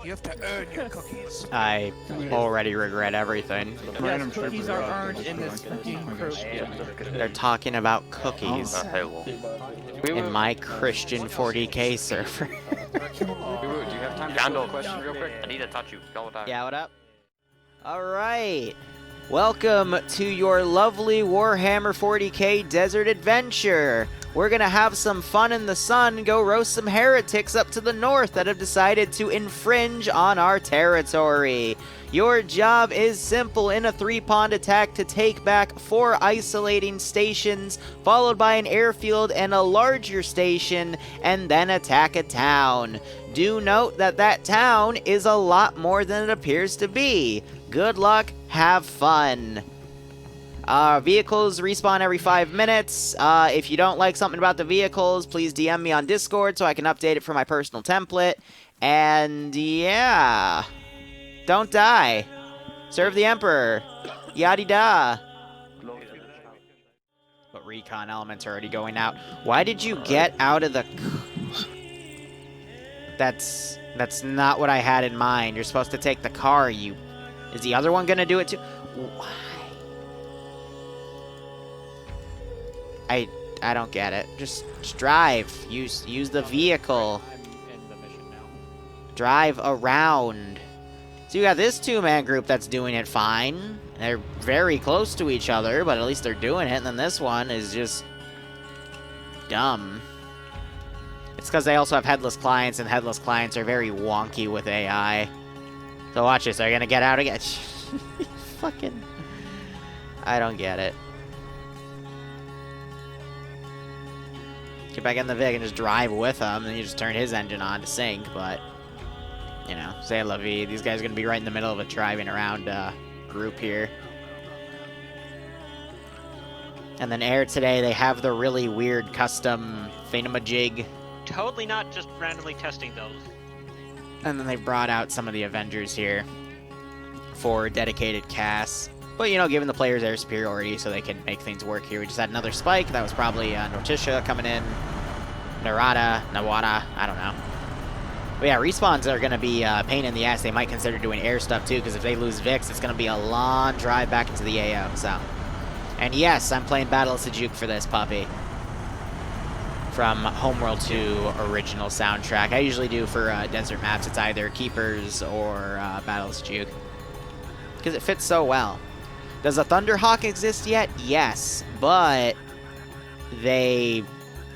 You have to earn your cookies. I already regret everything. Yes, cookies are earned in this fucking group. They're talking about cookies in my Christian 40k server. Do you have time to handle a question real quick? I need to touch you all the time. Yeah, what up? Alright. Welcome to your lovely Warhammer 40k desert adventure. We're gonna have some fun in the sun, go roast some heretics up to the north that have decided to infringe on our territory. Your job is simple in a 3-pond attack to take back 4 isolating stations, followed by an airfield and a larger station, and then attack a town. Do note that that town is a lot more than it appears to be. Good luck, have fun. Vehicles respawn every 5 minutes. If you don't like something about the vehicles, please DM me on Discord so I can update it for my personal template. And yeah, don't die. Serve the Emperor. Yadda-da. But recon elements are already going out. Why did you get out of the... That's not what I had in mind. You're supposed to take the car, you... Is the other one gonna do it too? Why? I don't get it. Just drive. Use the vehicle. I'm in the mission now. Drive around. So you got this 2-man group that's doing it fine. They're very close to each other, but at least they're doing it. And then this one is just dumb. It's because they also have headless clients, and headless clients are very wonky with AI. So watch this. They're gonna get out again. Fucking... I don't get it. Get back in the Vig and just drive with him, and you just turn his engine on to sink, but... You know, say la vie. These guys are gonna be right in the middle of a driving around group here. And then air today, they have the really weird custom thingamajig. Totally not just randomly testing those. And then they've brought out some of the Avengers here for dedicated casts. But, you know, giving the players air superiority so they can make things work here. We just had another spike. That was probably Nortisha coming in. Nawada, I don't know. But yeah, respawns are going to be a pain in the ass. They might consider doing air stuff too, because if they lose Vix, it's going to be a long drive back into the AO. So, and yes, I'm playing Battle of Sejuk for this puppy. From Homeworld 2 original soundtrack. I usually do for desert maps. It's either Keepers or Battle of Sejuk. Because it fits so well. Does a Thunderhawk exist yet? Yes, but they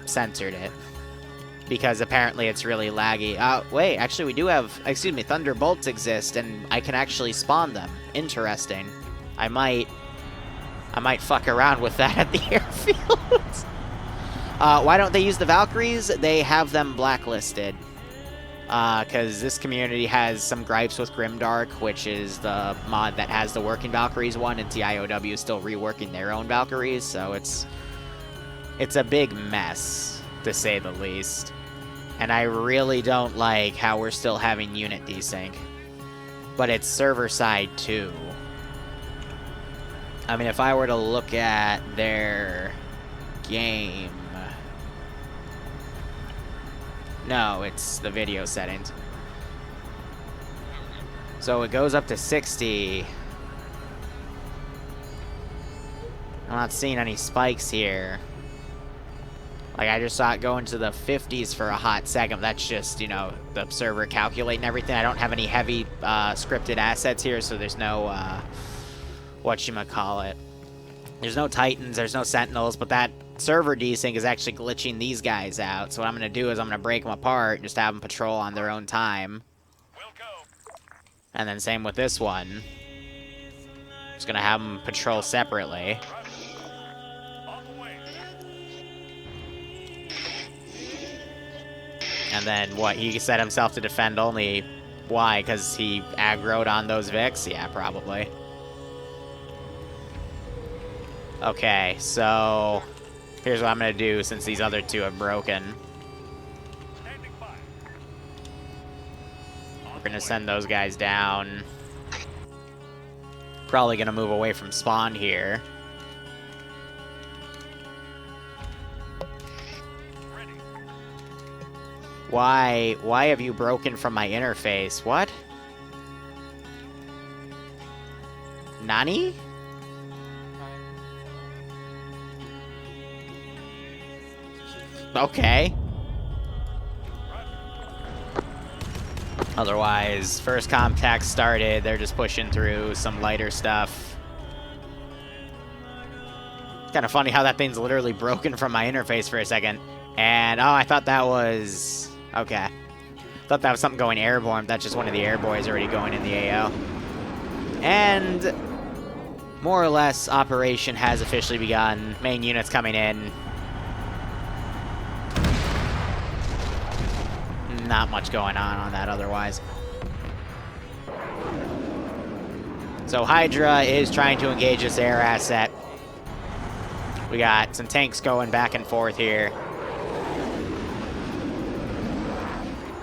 censored it. Because apparently it's really laggy. Wait, actually we do have, excuse me, Thunderbolts exist, and I can actually spawn them. Interesting. I might fuck around with that at the airfield. Why don't they use the Valkyries? They have them blacklisted. Because this community has some gripes with Grimdark, which is the mod that has the working Valkyries one, and TIOW is still reworking their own Valkyries, so it's a big mess, to say the least. And I really don't like how we're still having unit desync. But it's server side too. I mean, if I were to look at their game... No, it's the video settings. So it goes up to 60. I'm not seeing any spikes here. Like, I just saw it go into the 50s for a hot second. That's just, you know, the server calculating everything. I don't have any heavy scripted assets here, so there's no, whatchamacallit. There's no Titans, there's no Sentinels, but that server desync is actually glitching these guys out. So what I'm going to do is I'm going to break them apart and just have them patrol on their own time. And then same with this one. Just going to have them patrol separately. And then what, he set himself to defend only. Why? Because he aggroed on those Vix? Yeah, probably. Okay, so here's what I'm going to do since these other two have broken. We're going to send those guys down. Probably going to move away from spawn here. Why have you broken from my interface? What? Nani? Okay. Otherwise, first contact started, they're just pushing through some lighter stuff. It's kind of funny how that thing's literally broken from my interface for a second. And, oh, I thought that was... Okay. Thought that was something going airborne. That's just one of the air boys already going in the AO. And more or less, operation has officially begun. Main units coming in. Not much going on that otherwise. So Hydra is trying to engage this air asset. We got some tanks going back and forth here.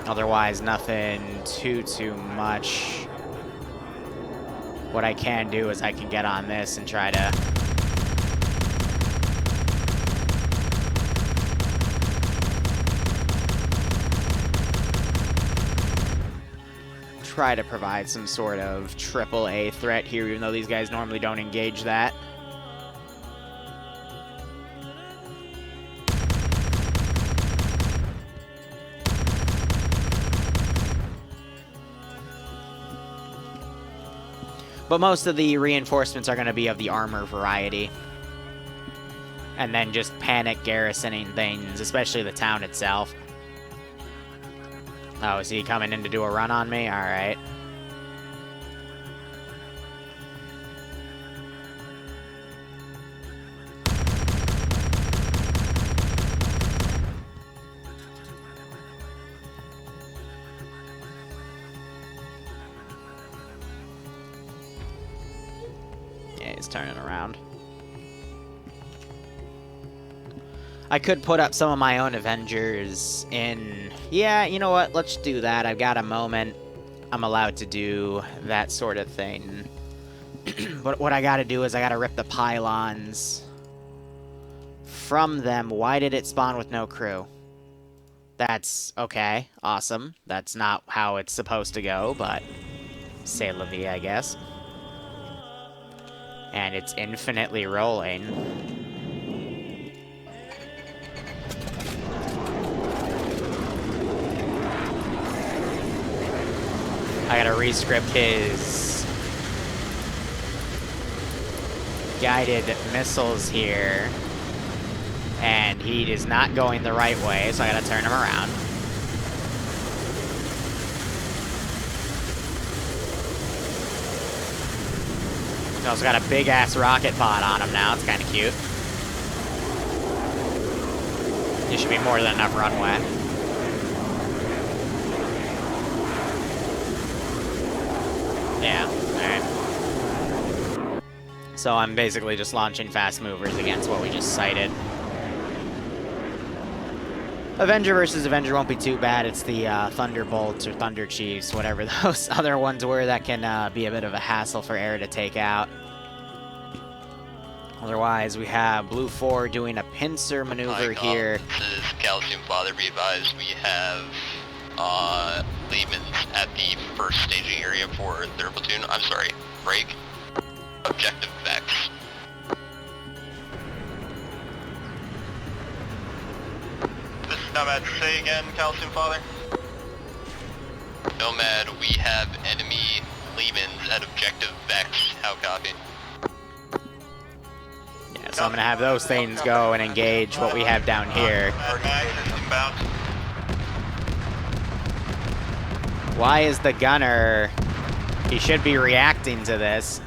Otherwise, nothing too much. What I can do is I can get on this and try to... provide some sort of AAA threat here, even though these guys normally don't engage that. But most of the reinforcements are going to be of the armor variety. And then just panic garrisoning things, especially the town itself. Oh, is he coming in to do a run on me? Alright. Yeah, he's turning around. I could put up some of my own Avengers in... Yeah, you know what? Let's do that. I've got a moment. I'm allowed to do that sort of thing. But what I gotta do is I gotta rip the pylons from them. Why did it spawn with no crew? That's... okay. Awesome. That's not how it's supposed to go, but... c'est la vie, I guess. And it's infinitely rolling. I gotta rescript his guided missiles here. And he is not going the right way, so I gotta turn him around. He's also got a big-ass rocket pod on him now. It's kind of cute. There should be more than enough runway. Yeah, alright. So I'm basically just launching fast movers against what we just sighted. Avenger versus Avenger won't be too bad. It's the Thunderbolts or Thunder Chiefs, whatever those other ones were, that can be a bit of a hassle for air to take out. Otherwise, we have Blue 4 doing a pincer maneuver here. This is Calcium Father. Be advised, we have Leman at the first staging area for 3rd Platoon. I'm sorry, break. Objective Vex. This is Nomad. Say again, Calcium Father. Nomad, we have enemy Lemans at Objective Vex. How copy? Yeah, so I'm gonna have those things go and engage what we have down here. Why is the gunner... He should be reacting to this.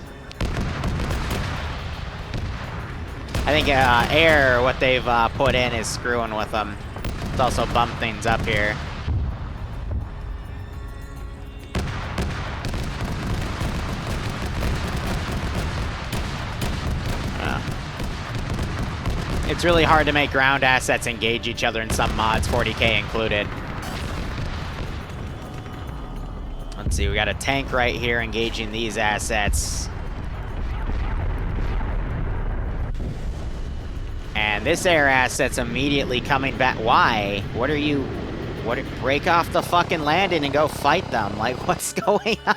I think air, what they've put in is screwing with them. It's also bumped things up here. It's really hard to make ground assets engage each other in some mods, 40k included. Let's see, we got a tank right here engaging these assets. And this air asset's immediately coming back. Why? What are you... What? Break off the fucking landing and go fight them. Like, what's going on?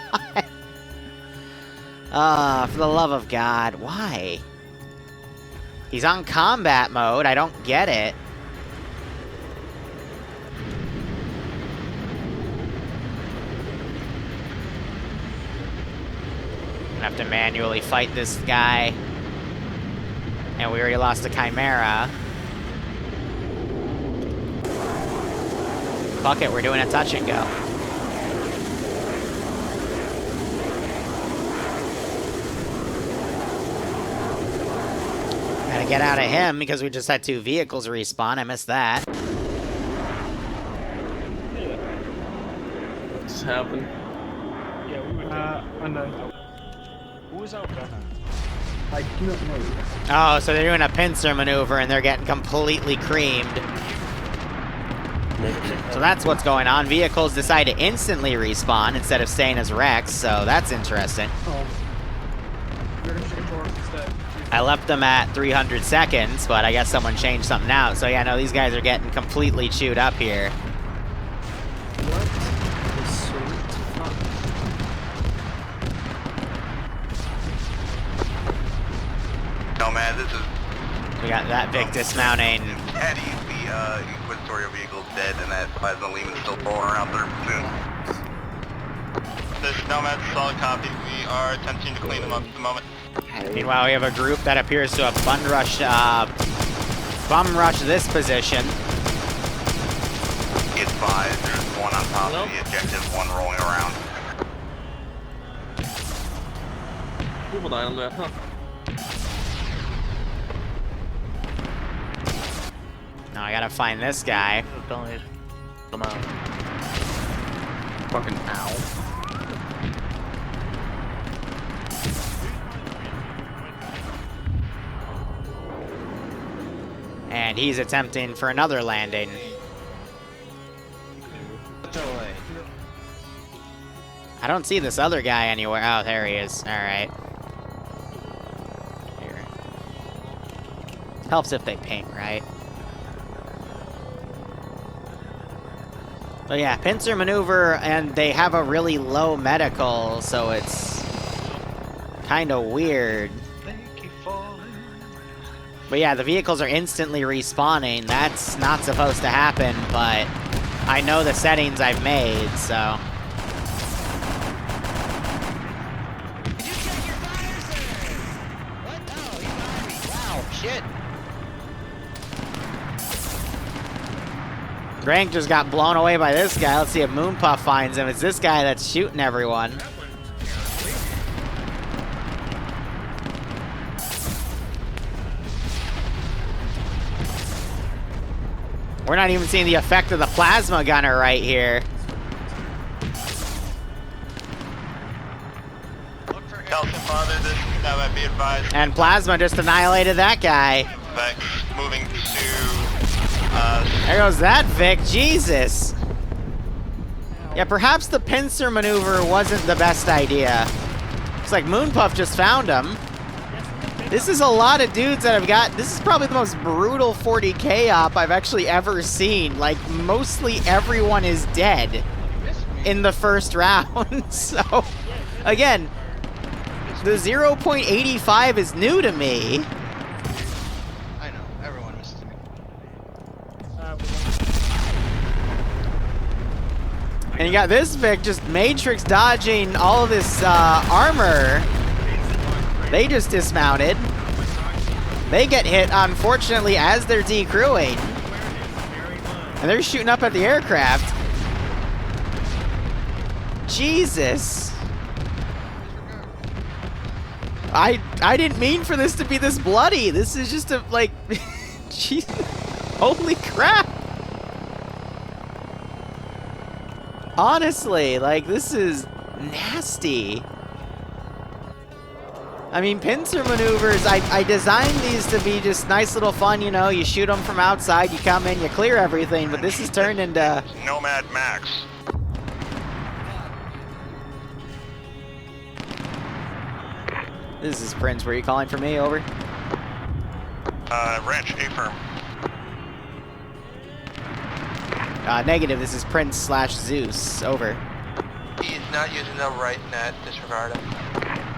For the love of God, why? He's on combat mode. I don't get it. Gonna have to manually fight this guy. And we already lost the Chimera. Fuck it, we're doing a touch and go. Gotta get out of him because we just had 2 vehicles respawn. I missed that. What's happened? Yeah, we were unknown. Who was our gunner? I do not know. Oh, so they're doing a pincer maneuver and they're getting completely creamed. So that's what's going on. Vehicles decide to instantly respawn instead of staying as wrecks, so that's interesting. I left them at 300 seconds, but I guess someone changed something out. So yeah, no, these guys are getting completely chewed up here. No, man, this is... We got that Vic dismounting. Eddie, the Inquisitorial vehicle's dead, and that Plasma Leman's still rolling around their platoon. This is Nomad, solid copy. We are attempting to clean them up at the moment. Meanwhile, we have a group that appears to have bum rushed this position. Be advised, there's one on top of the objective, one rolling around. People died on that, huh? Now I gotta find this guy. Come out. Fucking ow. And he's attempting for another landing. I don't see this other guy anywhere. Oh, there he is. Alright. Here. Helps if they ping, right? But yeah, pincer maneuver, and they have a really low medical, so it's kind of weird. But yeah, the vehicles are instantly respawning. That's not supposed to happen, but I know the settings I've made, so... Shit. Grank just got blown away by this guy. Let's see if Moonpuff finds him. It's this guy that's shooting everyone. We're not even seeing the effect of the plasma gunner right here. Nelson Father, this is Nomad, be advised. And plasma just annihilated that guy. Vex moving to, There goes that Vic. Jesus. Yeah, perhaps the pincer maneuver wasn't the best idea. It's like Moonpuff just found him. This is a lot of dudes that have got... This is probably the most brutal 40k op I've actually ever seen. Like, mostly everyone is dead in the first round. So, again, the 0.85 is new to me. I know, everyone misses me. And you got this Vic just matrix dodging all of this armor. They just dismounted. They get hit, unfortunately, as they're decrewing. And they're shooting up at the aircraft. Jesus. I didn't mean for this to be this bloody. This is just a, like... Jeez. Holy crap. Honestly, like, this is nasty. I mean, pincer maneuvers, I designed these to be just nice little fun, you know, you shoot them from outside, you come in, you clear everything, but this has turned into... Nomad Max. This is Prince, were you calling for me? Over? Ranch, A-firm. Negative, this is Prince/Zeus. Over. He's not using the right net. Disregard him.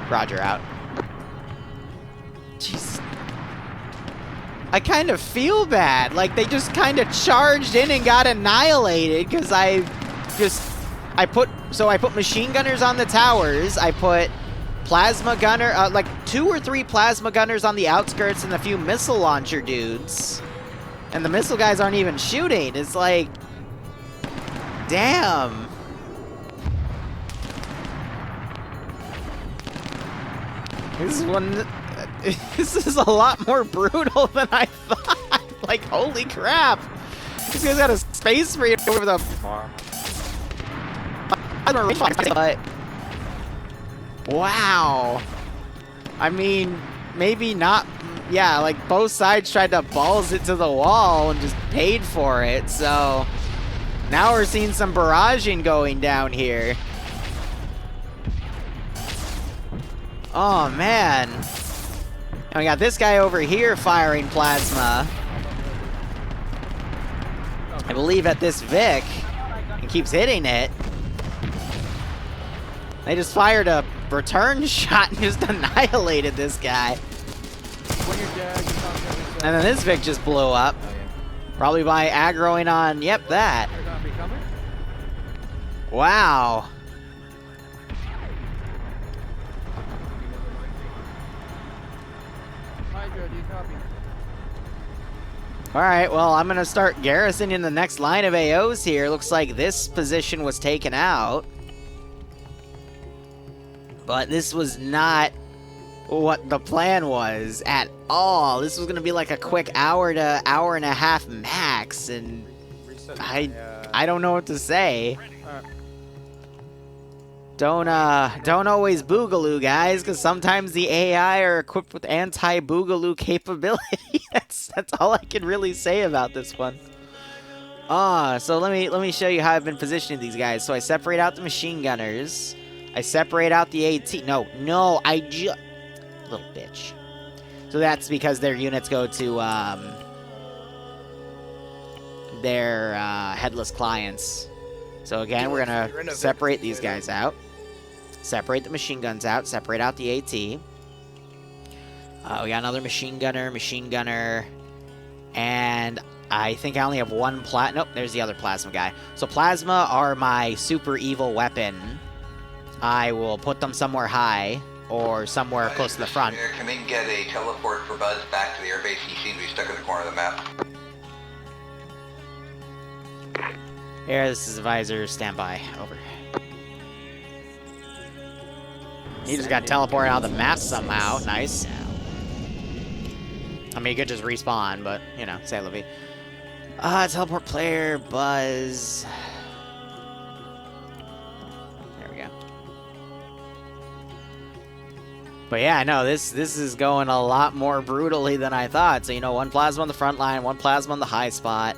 Roger, out. Jeez. I kind of feel bad. Like, they just kind of charged in and got annihilated because I put machine gunners on the towers. I put plasma gunner, like 2 or 3 plasma gunners on the outskirts and a few missile launcher dudes. And the missile guys aren't even shooting. It's like, damn. This is a lot more brutal than I thought. Like, holy crap. This guy's got a space marine over the... But... Wow. I mean, maybe not... Yeah, like, both sides tried to balls it to the wall and just paid for it, so... Now we're seeing some barraging going down here. Oh, man. And we got this guy over here firing plasma. I believe at this Vic. And keeps hitting it. They just fired a return shot and just annihilated this guy. And then this Vic just blew up. Probably by aggroing on, yep, that. Wow. Alright, well, I'm gonna start garrisoning the next line of AOs here. Looks like this position was taken out. But this was not what the plan was at all. This was gonna be like a quick hour to hour and a half max, and I don't know what to say. Don't always boogaloo, guys, because sometimes the AI are equipped with anti-boogaloo capability. That's all I can really say about this one. So let me show you how I've been positioning these guys. So I separate out the machine gunners. I separate out the AT. No, little bitch. So that's because their units go to their headless clients. So again, we're gonna separate these guys out. Separate the machine guns out. Separate out the AT. We got another machine gunner, and I think I only have one nope, there's the other plasma guy. So plasma are my super evil weapon. I will put them somewhere high or somewhere close to the front. Can we get a teleport for Buzz back to the airbase? He seems to be stuck in the corner of the map. Air, this is Advisor, standby, over. He just got teleported out of the map somehow, nice. I mean, he could just respawn, but, you know, say Levy. Teleport player, Buzz. There we go. But yeah, no, this is going a lot more brutally than I thought. So, you know, one plasma on the front line, one plasma on the high spot.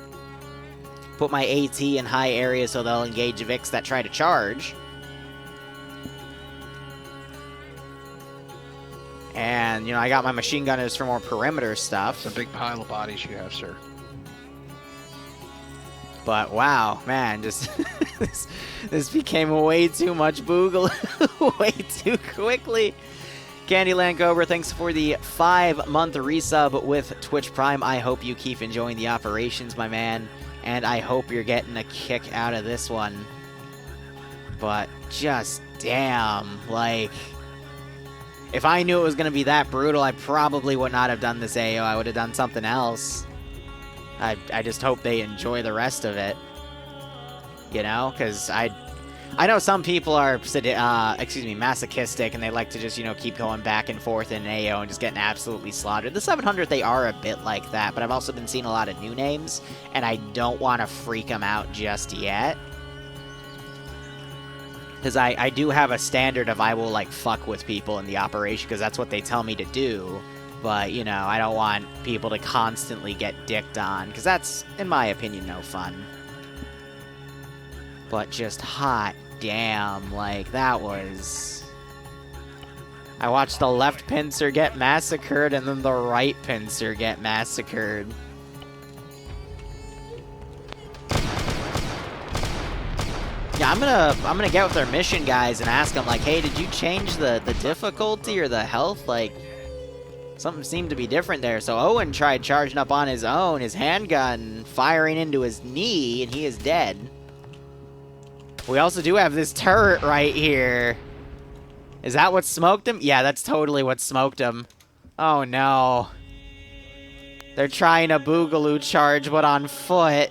Put my AT in high areas so they'll engage Vics that try to charge. And, you know, I got my machine gunners for more perimeter stuff. It's a big pile of bodies you have, sir. But, wow, man, just this became way too much boogaloo way too quickly. Candyland Cobra, thanks for the 5-month resub with Twitch Prime. I hope you keep enjoying the operations, my man. And I hope you're getting a kick out of this one. But just damn, like, if I knew it was going to be that brutal, I probably would not have done this AO. I would have done something else. I just hope they enjoy the rest of it. You know, because I know some people are, masochistic, and they like to just, you know, keep going back and forth in AO and just getting absolutely slaughtered. The 700th, they are a bit like that, but I've also been seeing a lot of new names, and I don't want to freak them out just yet. Because I do have a standard of I will, like, fuck with people in the operation, because that's what they tell me to do. But, you know, I don't want people to constantly get dicked on, because that's, in my opinion, no fun. But just hot damn, like, that was... I watched the left pincer get massacred, and then the right pincer get massacred. Yeah, I'm gonna get with their mission guys and ask them, like, hey, did you change the difficulty or the health? Like, something seemed to be different there. So Owen tried charging up on his own, his handgun firing into his knee, and he is dead. We also do have this turret right here. Is that what smoked him? Yeah, that's totally what smoked him. Oh no. They're trying a boogaloo charge, but on foot.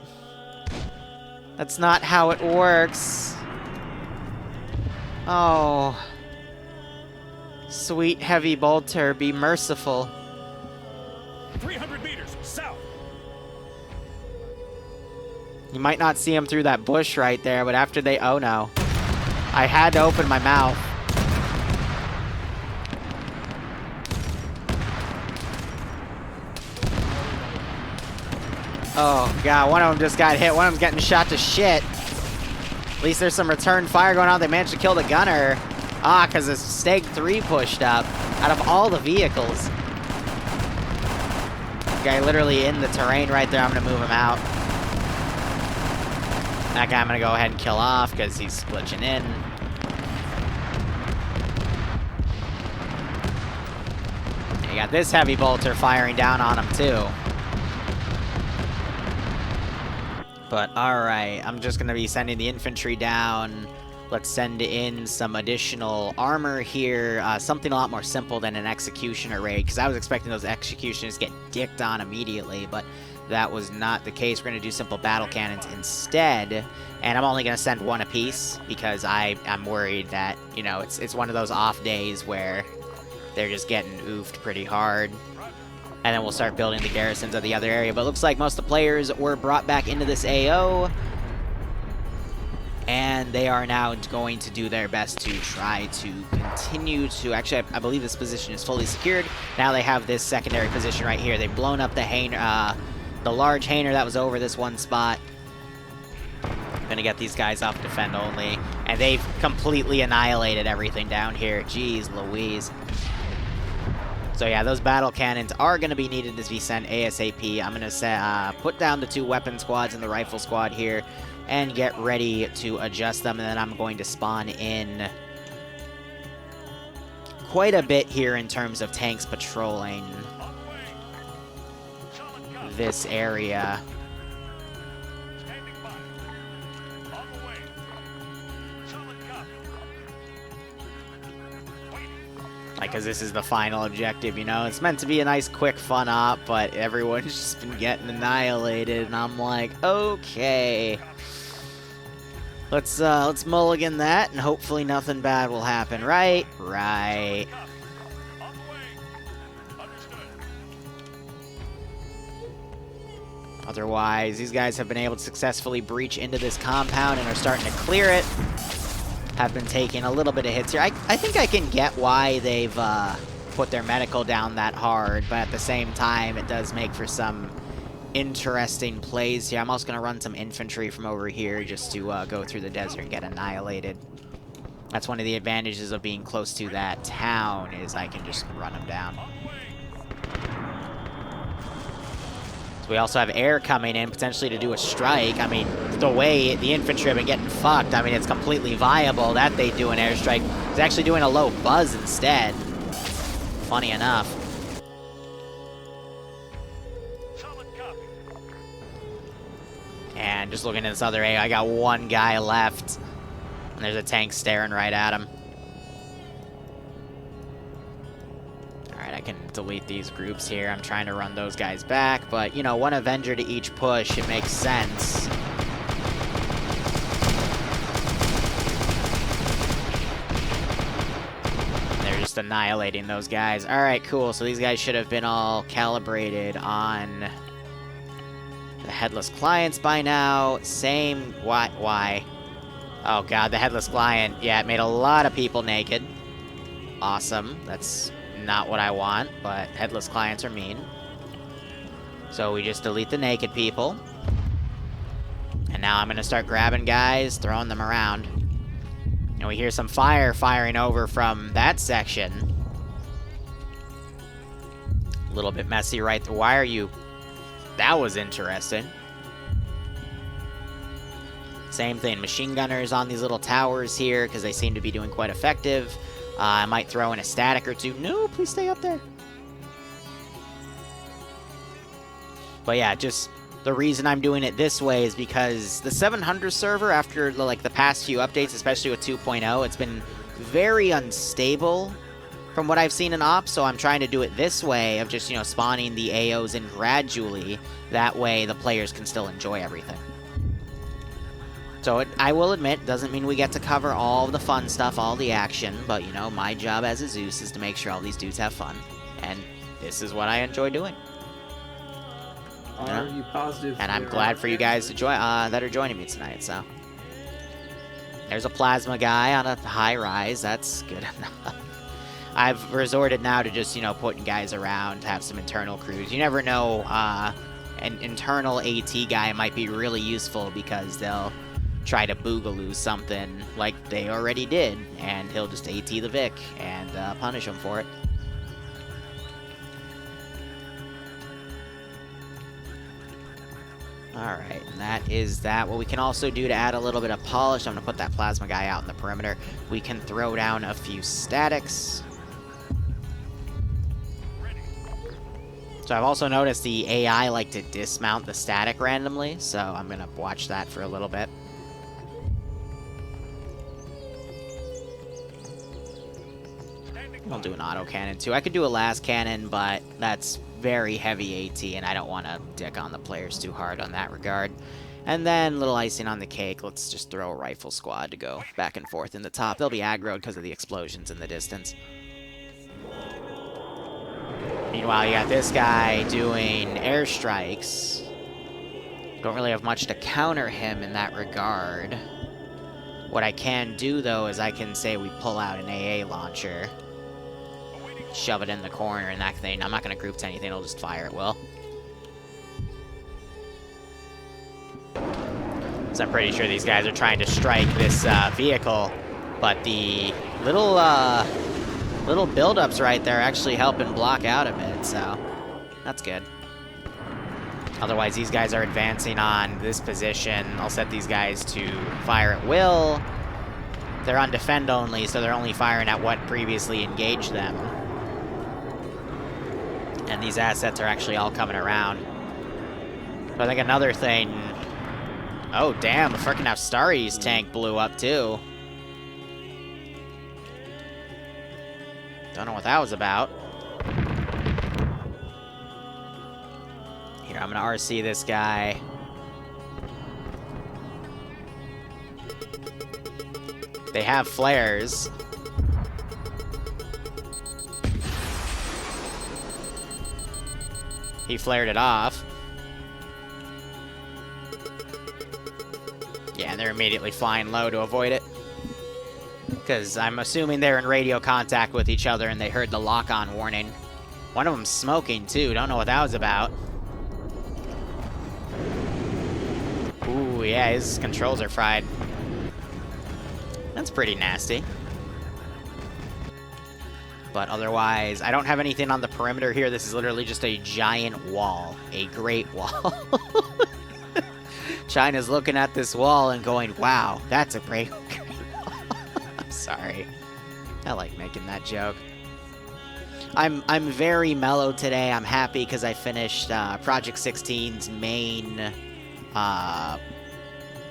That's not how it works. Oh. Sweet heavy bolter, be merciful. 300 meters south. You might not see him through that bush right there, but after they... Oh no. I had to open my mouth. Oh god, one of them just got hit. One of them's getting shot to shit. At least there's some return fire going on. They managed to kill the gunner. Ah, because the Steg 3 pushed up out of all the vehicles. Guy literally in the terrain right there. I'm going to move him out. That guy I'm going to go ahead and kill off because he's glitching in. And you got this heavy bolter firing down on him too. But alright, I'm just going to be sending the infantry down. Let's send in some additional armor here. Something a lot more simple than an executioner raid, because I was expecting those executioners to get dicked on immediately, but that was not the case. We're going to do simple battle cannons instead, and I'm only going to send one apiece, because I'm worried that, you know, it's one of those off days where they're just getting oofed pretty hard. And then we'll start building the garrisons of the other area. But it looks like most of the players were brought back into this AO. And they are now going to do their best to try to continue to... Actually, I believe this position is fully secured. Now they have this secondary position right here. They've blown up the large hanger that was over this one spot. Gonna get these guys off defend only. And they've completely annihilated everything down here. Jeez Louise. So yeah, those battle cannons are going to be needed to be sent ASAP. I'm going to put down the 2 weapon squads and the rifle squad here and get ready to adjust them. And then I'm going to spawn in quite a bit here in terms of tanks patrolling this area. Because this is the final objective, you know? It's meant to be a nice, quick, fun op, but everyone's just been getting annihilated, and I'm like, okay. Let's mulligan that, and hopefully nothing bad will happen, right? Right. Otherwise, these guys have been able to successfully breach into this compound and are starting to clear it. Have been taking a little bit of hits here. I think I can get why they've put their medical down that hard, but at the same time, it does make for some interesting plays here. I'm also going to run some infantry from over here just to go through the desert and get annihilated. That's one of the advantages of being close to that town, is I can just run them down. So we also have air coming in, potentially to do a strike. I mean, the way the infantry have been getting fucked, I mean, it's completely viable that they do an airstrike. It's actually doing a low buzz instead. Funny enough. And just looking at this other A, I got one guy left. And there's a tank staring right at him. Alright, I can delete these groups here. I'm trying to run those guys back, but, you know, one Avenger to each push, it makes sense. They're just annihilating those guys. Alright, cool. So these guys should have been all calibrated on the headless clients by now. Same... Why? Oh god, the headless client. Yeah, it made a lot of people naked. Awesome. That's not what I want, but headless clients are mean. So we just delete the naked people. And now I'm going to start grabbing guys, throwing them around. And we hear some fire firing over from that section. A little bit messy right there. Why are you... That was interesting. Same thing, machine gunners on these little towers here, because they seem to be doing quite effective. I might throw in a static or two. No, please stay up there. But yeah, just the reason I'm doing it this way is because the 700 server, after the past few updates, especially with 2.0, it's been very unstable from what I've seen in Ops, so I'm trying to do it this way of just, spawning the AOs in gradually. That way the players can still enjoy everything. So I will admit, doesn't mean we get to cover all the fun stuff, all the action, but, my job as a Zeus is to make sure all these dudes have fun. And this is what I enjoy doing. Are you positive? And I'm glad for you guys to join that are joining me tonight. So there's a plasma guy on a high rise. That's good enough. I've resorted now to just putting guys around, have some internal crews. You never know. An internal AT guy might be really useful because they'll try to boogaloo something like they already did, and he'll just AT the Vic and punish him for it. Alright, and that is that. What we can also do to add a little bit of polish, I'm going to put that plasma guy out in the perimeter. We can throw down a few statics. So I've also noticed the AI like to dismount the static randomly, so I'm going to watch that for a little bit. I'll do an auto cannon too. I could do a last cannon, but that's very heavy AT, and I don't want to dick on the players too hard on that regard. And then, little icing on the cake, let's just throw a rifle squad to go back and forth in the top. They'll be aggroed because of the explosions in the distance. Meanwhile, you got this guy doing airstrikes. Don't really have much to counter him in that regard. What I can do, though, is I can say we pull out an AA launcher, shove it in the corner and that thing. I'm not going to group to anything, it'll just fire at will. So I'm pretty sure these guys are trying to strike this vehicle, but the little build-ups right there actually helping block out a bit, so that's good. Otherwise, these guys are advancing on this position. I'll set these guys to fire at will. They're on defend only, so they're only firing at what previously engaged them. And these assets are actually all coming around. But I think another thing... Oh, damn, the frickin' Astari's tank blew up, too. Don't know what that was about. Here, I'm gonna RC this guy. They have flares. He flared it off. Yeah, and they're immediately flying low to avoid it. Because I'm assuming they're in radio contact with each other and they heard the lock-on warning. One of them's smoking, too. Don't know what that was about. Ooh, yeah, his controls are fried. That's pretty nasty. But otherwise, I don't have anything on the perimeter here. This is literally just a giant wall. A great wall. China's looking at this wall and going, wow, that's a great wall. I'm sorry. I like making that joke. I'm very mellow today. I'm happy because I finished Project 16's main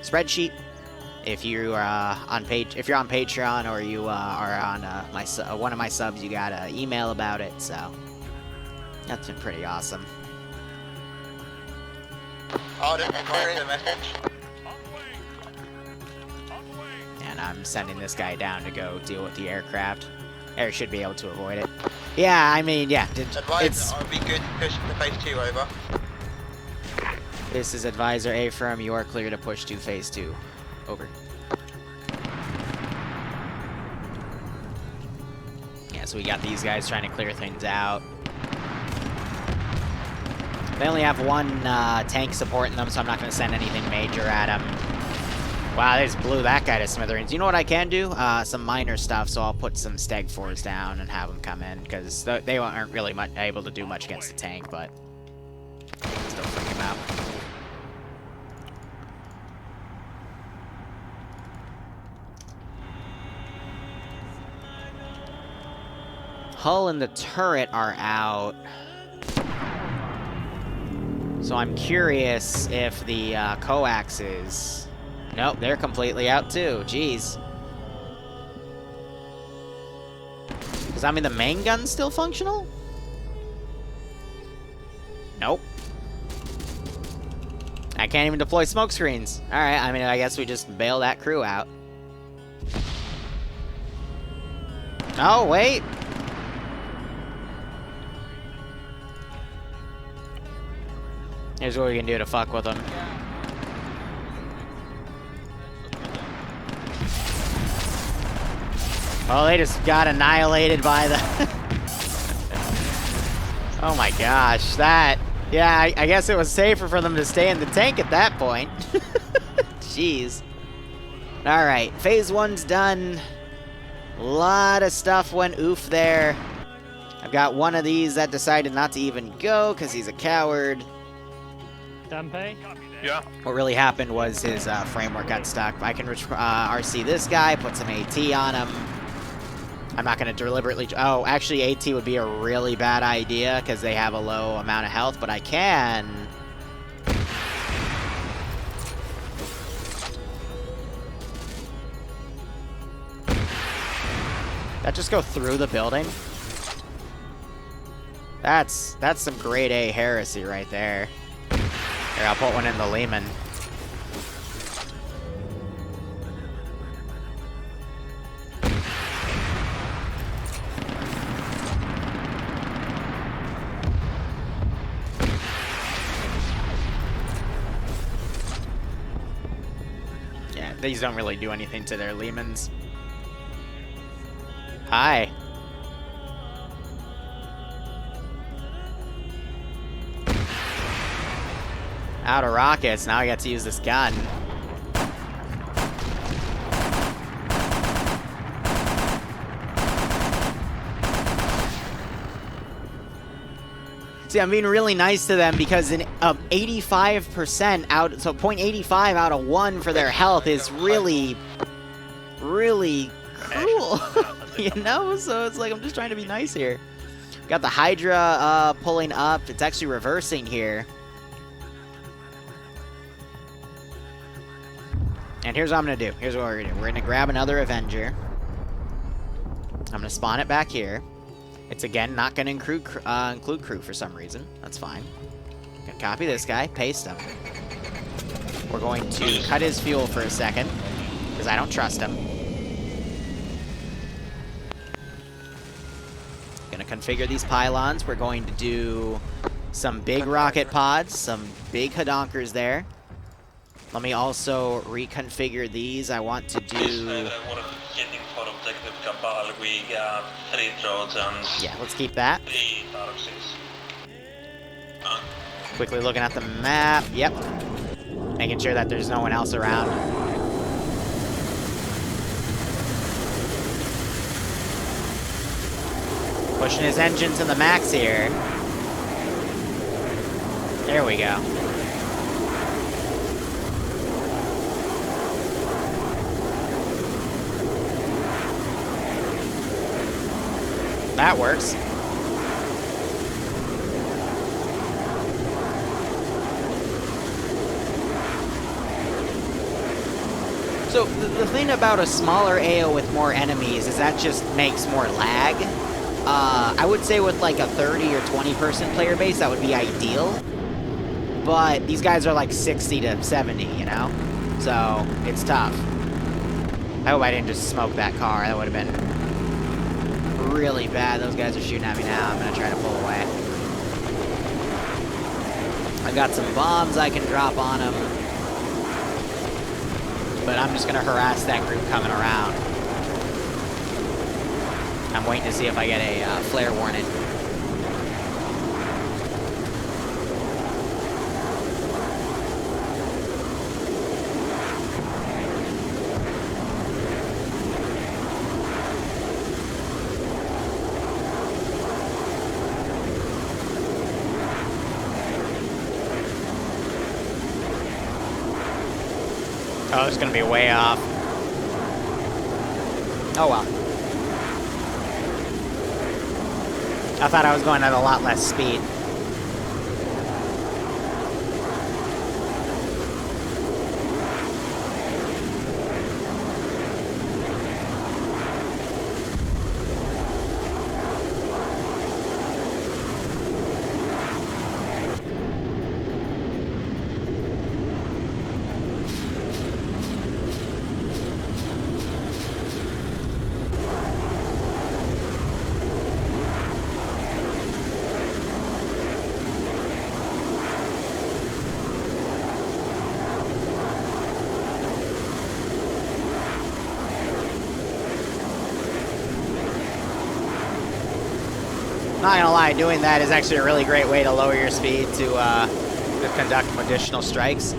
spreadsheet. If you are if you're on Patreon or you are on one of my subs, you got an email about it. So that's been pretty awesome. Oh, just clearing the message. And I'm sending this guy down to go deal with the aircraft. Air should be able to avoid it. Yeah, I mean, yeah. Advise, I'll be good to push to phase 2, over. This is Advisor A firm. You are clear to push to phase 2. Over. Yeah, so we got these guys trying to clear things out. They only have one tank supporting them, so I'm not going to send anything major at them. Wow, they just blew that guy to smithereens. You know what I can do? Some minor stuff, so I'll put some Steg 4s down and have them come in, because they aren't really able to do much against the tank, but still freak them out. hull and the turret are out. So I'm curious if the coaxes... Nope, they're completely out too. Jeez. Does that mean the main gun's still functional? Nope. I can't even deploy smoke screens. Alright, I mean, I guess we just bail that crew out. Oh, wait! Here's what we can do to fuck with them. Oh, they just got annihilated by the... Oh my gosh, that... Yeah, I guess it was safer for them to stay in the tank at that point. Jeez. Alright, phase 1's done. A lot of stuff went oof there. I've got one of these that decided not to even go because he's a coward. Dampe? Yeah. What really happened was his framework got stuck. I can RC this guy, put some AT on him. I'm not going to deliberately... Oh, actually, AT would be a really bad idea because they have a low amount of health, but I can... That just go through the building? That's some grade A heresy right there. Here, I'll put one in the Leman. Yeah, these don't really do anything to their Lemans. Hi. Out of rockets, now I got to use this gun. See, I'm being really nice to them because in 85% out, so 0.85 out of 1 for their health is really, really cruel. You know? So it's like I'm just trying to be nice here. Got the Hydra pulling up. It's actually reversing here. And here's what I'm going to do. Here's what we're going to do. We're going to grab another Avenger. I'm going to spawn it back here. It's, again, not going to include crew for some reason. That's fine. Gonna copy this guy. Paste him. We're going to cut his fuel for a second. Because I don't trust him. Gonna configure these pylons. We're going to do some big rocket pods. Some big hodonkers there. Let me also reconfigure these. I want to do... Yeah, let's keep that. Quickly looking at the map. Yep. Making sure that there's no one else around. Pushing his engines in the max here. There we go. That works. So the thing about a smaller AO with more enemies is that just makes more lag. I would say with like a 30 or 20 person player base, that would be ideal. But these guys are like 60 to 70, you know? So it's tough. I hope I didn't just smoke that car. That would have been really bad. Those guys are shooting at me now. I'm gonna try to pull away. I've got some bombs I can drop on them. But I'm just gonna harass that group coming around. I'm waiting to see if I get a flare warning. Oh, it's gonna be way off. Oh well. I thought I was going at a lot less speed. Not gonna lie, doing that is actually a really great way to lower your speed to conduct additional strikes.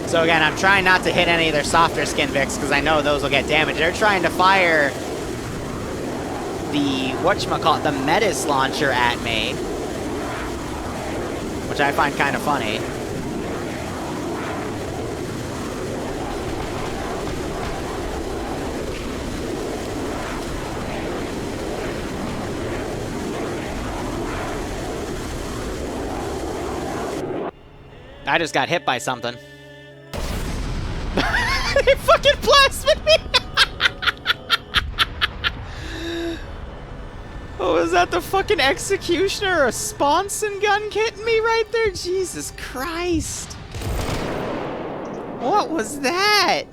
So again, I'm trying not to hit any of their softer skin Vics because I know those will get damaged. They're trying to fire the, whatchamacallit, the Metis launcher at me, which I find kind of funny. I just got hit by something. They fucking blasted me! Oh, is that the fucking executioner or a sponson gun hitting me right there? Jesus Christ. What was that?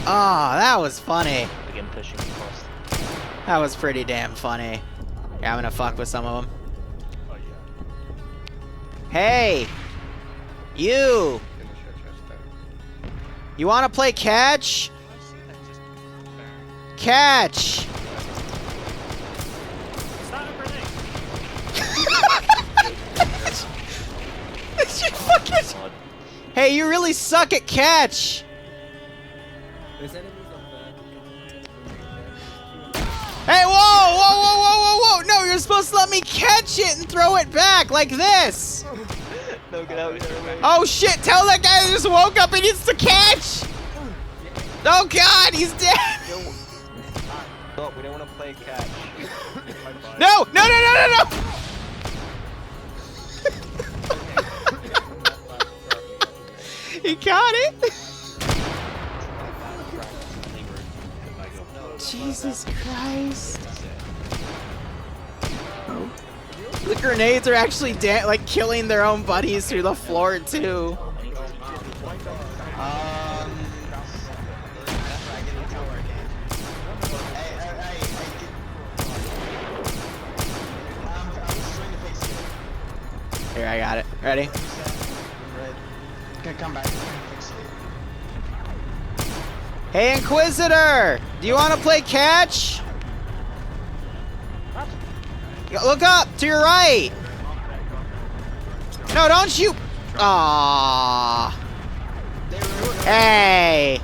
Oh, that was funny. Begin pushing across. That was pretty damn funny. Yeah, I'm gonna fuck with some of them. Hey! You! You wanna play catch? Catch! Hey, you really suck at catch! Hey, whoa! Whoa, whoa, whoa, whoa, whoa! No, you're supposed to let me catch it and throw it back like this! No, get out of here. Oh shit, tell that guy that just woke up he needs to catch! Oh god, he's dead! Look, we don't want to play catch. No! No, no, no, no, no! He caught it! Jesus Christ. The grenades are actually like killing their own buddies through the floor too. Here, I got it. Ready? Okay, come back. Hey, Inquisitor! Do you want to play catch? Look up to your right. No, don't shoot. Aww. Hey.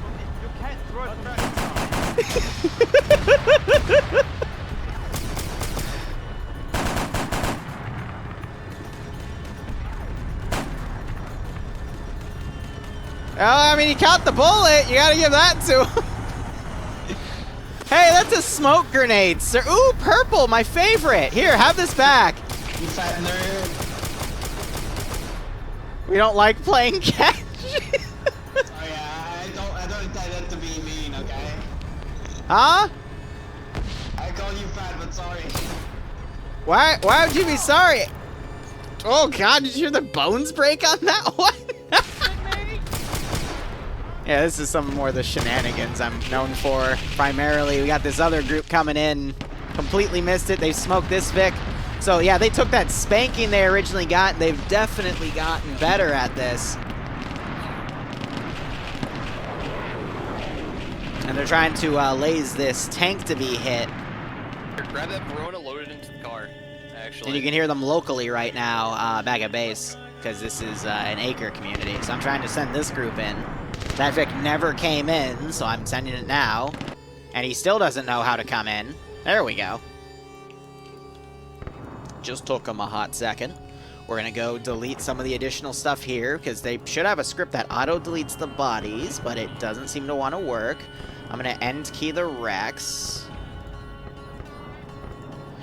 Well, I mean, he caught the bullet. You gotta give that to him. Hey, that's a smoke grenade, sir. Ooh, purple, my favorite. Here, have this back. You fat nerd. We don't like playing catch. Oh yeah, I don't intend that to be mean, okay? Huh? I call you fat, but sorry. Why would you be sorry? Oh god, did you hear the bones break on that one? Yeah, this is some more of the shenanigans I'm known for. Primarily, we got this other group coming in. Completely missed it. They smoked this Vic. So yeah, they took that spanking they originally got, and they've definitely gotten better at this. And they're trying to laze this tank to be hit. Grab that Verona, load it into the car, actually. And you can hear them locally right now back at base, because this is an acre community. So I'm trying to send this group in. That Vic never came in, so I'm sending it now. And he still doesn't know how to come in. There we go. Just took them a hot second. We're going to go delete some of the additional stuff here, because they should have a script that auto-deletes the bodies, but it doesn't seem to want to work. I'm going to end key the Rex,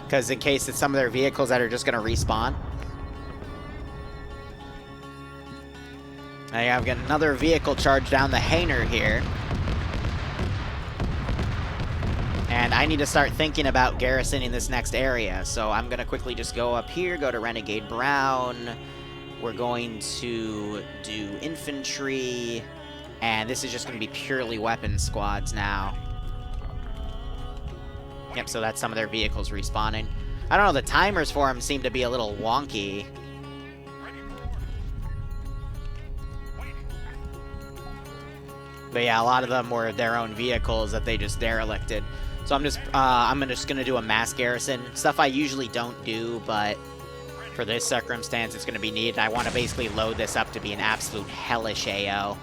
because in case it's some of their vehicles that are just going to respawn. I've got another vehicle charged down the hangar here. And I need to start thinking about garrisoning this next area. So I'm going to quickly just go up here, go to Renegade Brown. We're going to do infantry. And this is just going to be purely weapon squads now. Yep, so that's some of their vehicles respawning. I don't know, the timers for them seem to be a little wonky. But yeah, a lot of them were their own vehicles that they just derelicted. So I'm just gonna do a mass garrison. Stuff I usually don't do, but for this circumstance, it's gonna be needed. I want to basically load this up to be an absolute hellish AO.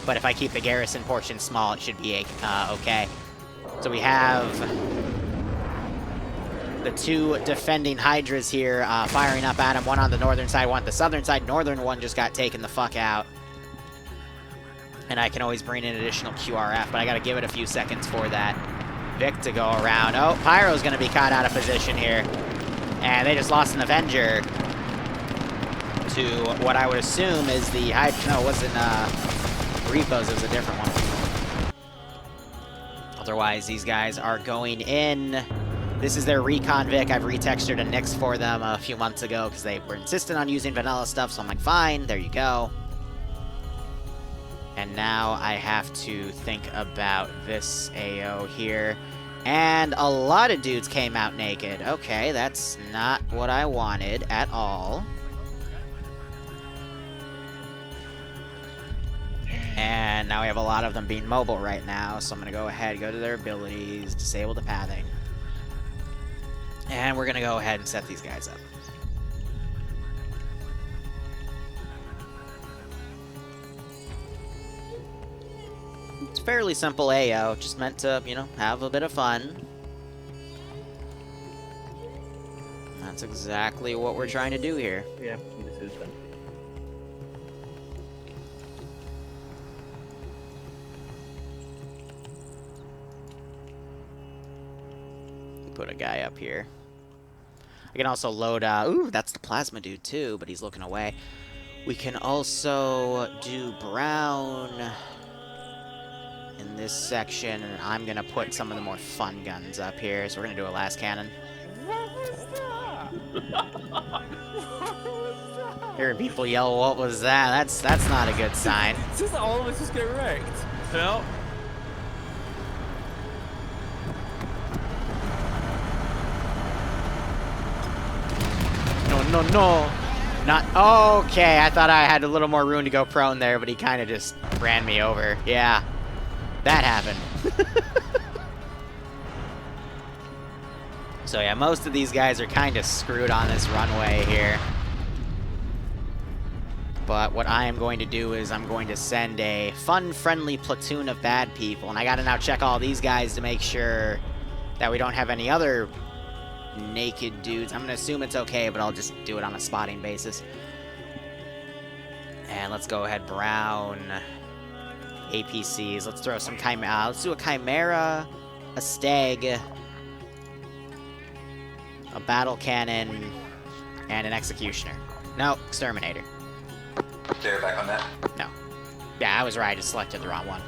But if I keep the garrison portion small, it should be okay. So we have the two defending Hydras here firing up at him. One on the northern side, one on the southern side. Northern one just got taken the fuck out. And I can always bring in additional QRF, but I gotta give it a few seconds for that Vic to go around. Oh, Pyro's gonna be caught out of position here. And they just lost an Avenger to what I would assume is the Hydra. No, it wasn't Repos, it was a different one. Otherwise, these guys are going in. This is their Recon Vic. I've retextured a Nyx for them a few months ago because they were insistent on using vanilla stuff, so I'm like, fine, there you go. And now I have to think about this AO here. And a lot of dudes came out naked. Okay, that's not what I wanted at all. And now we have a lot of them being mobile right now, so I'm going to go ahead, go to their abilities, disable the pathing. And we're going to go ahead and set these guys up. It's fairly simple AO, just meant to, you know, have a bit of fun. That's exactly what we're trying to do here. Yeah, this is done. Put a guy up here. I can also load, ooh, that's the plasma dude too, but he's looking away. We can also do Brown in this section, and I'm gonna put some of the more fun guns up here, so we're gonna do a last cannon. Hearing people yell, what was that? That's not a good sign. It's just all of us just get wrecked. No. No, no. Not okay. I thought I had a little more room to go prone there, but he kind of just ran me over. Yeah, that happened. So yeah, most of these guys are kind of screwed on this runway here. But what I am going to do is I'm going to send a fun, friendly platoon of bad people, and I gotta now check all these guys to make sure that we don't have any other naked dudes. I'm gonna assume it's okay, but I'll just do it on a spotting basis. And let's go ahead, Brown, APCs. Let's throw some Chimera. Let's do a Chimera, a Stag, a Battle Cannon, and an Executioner. No, Exterminator. Stay back on that. No. Yeah, I was right. I just selected the wrong one.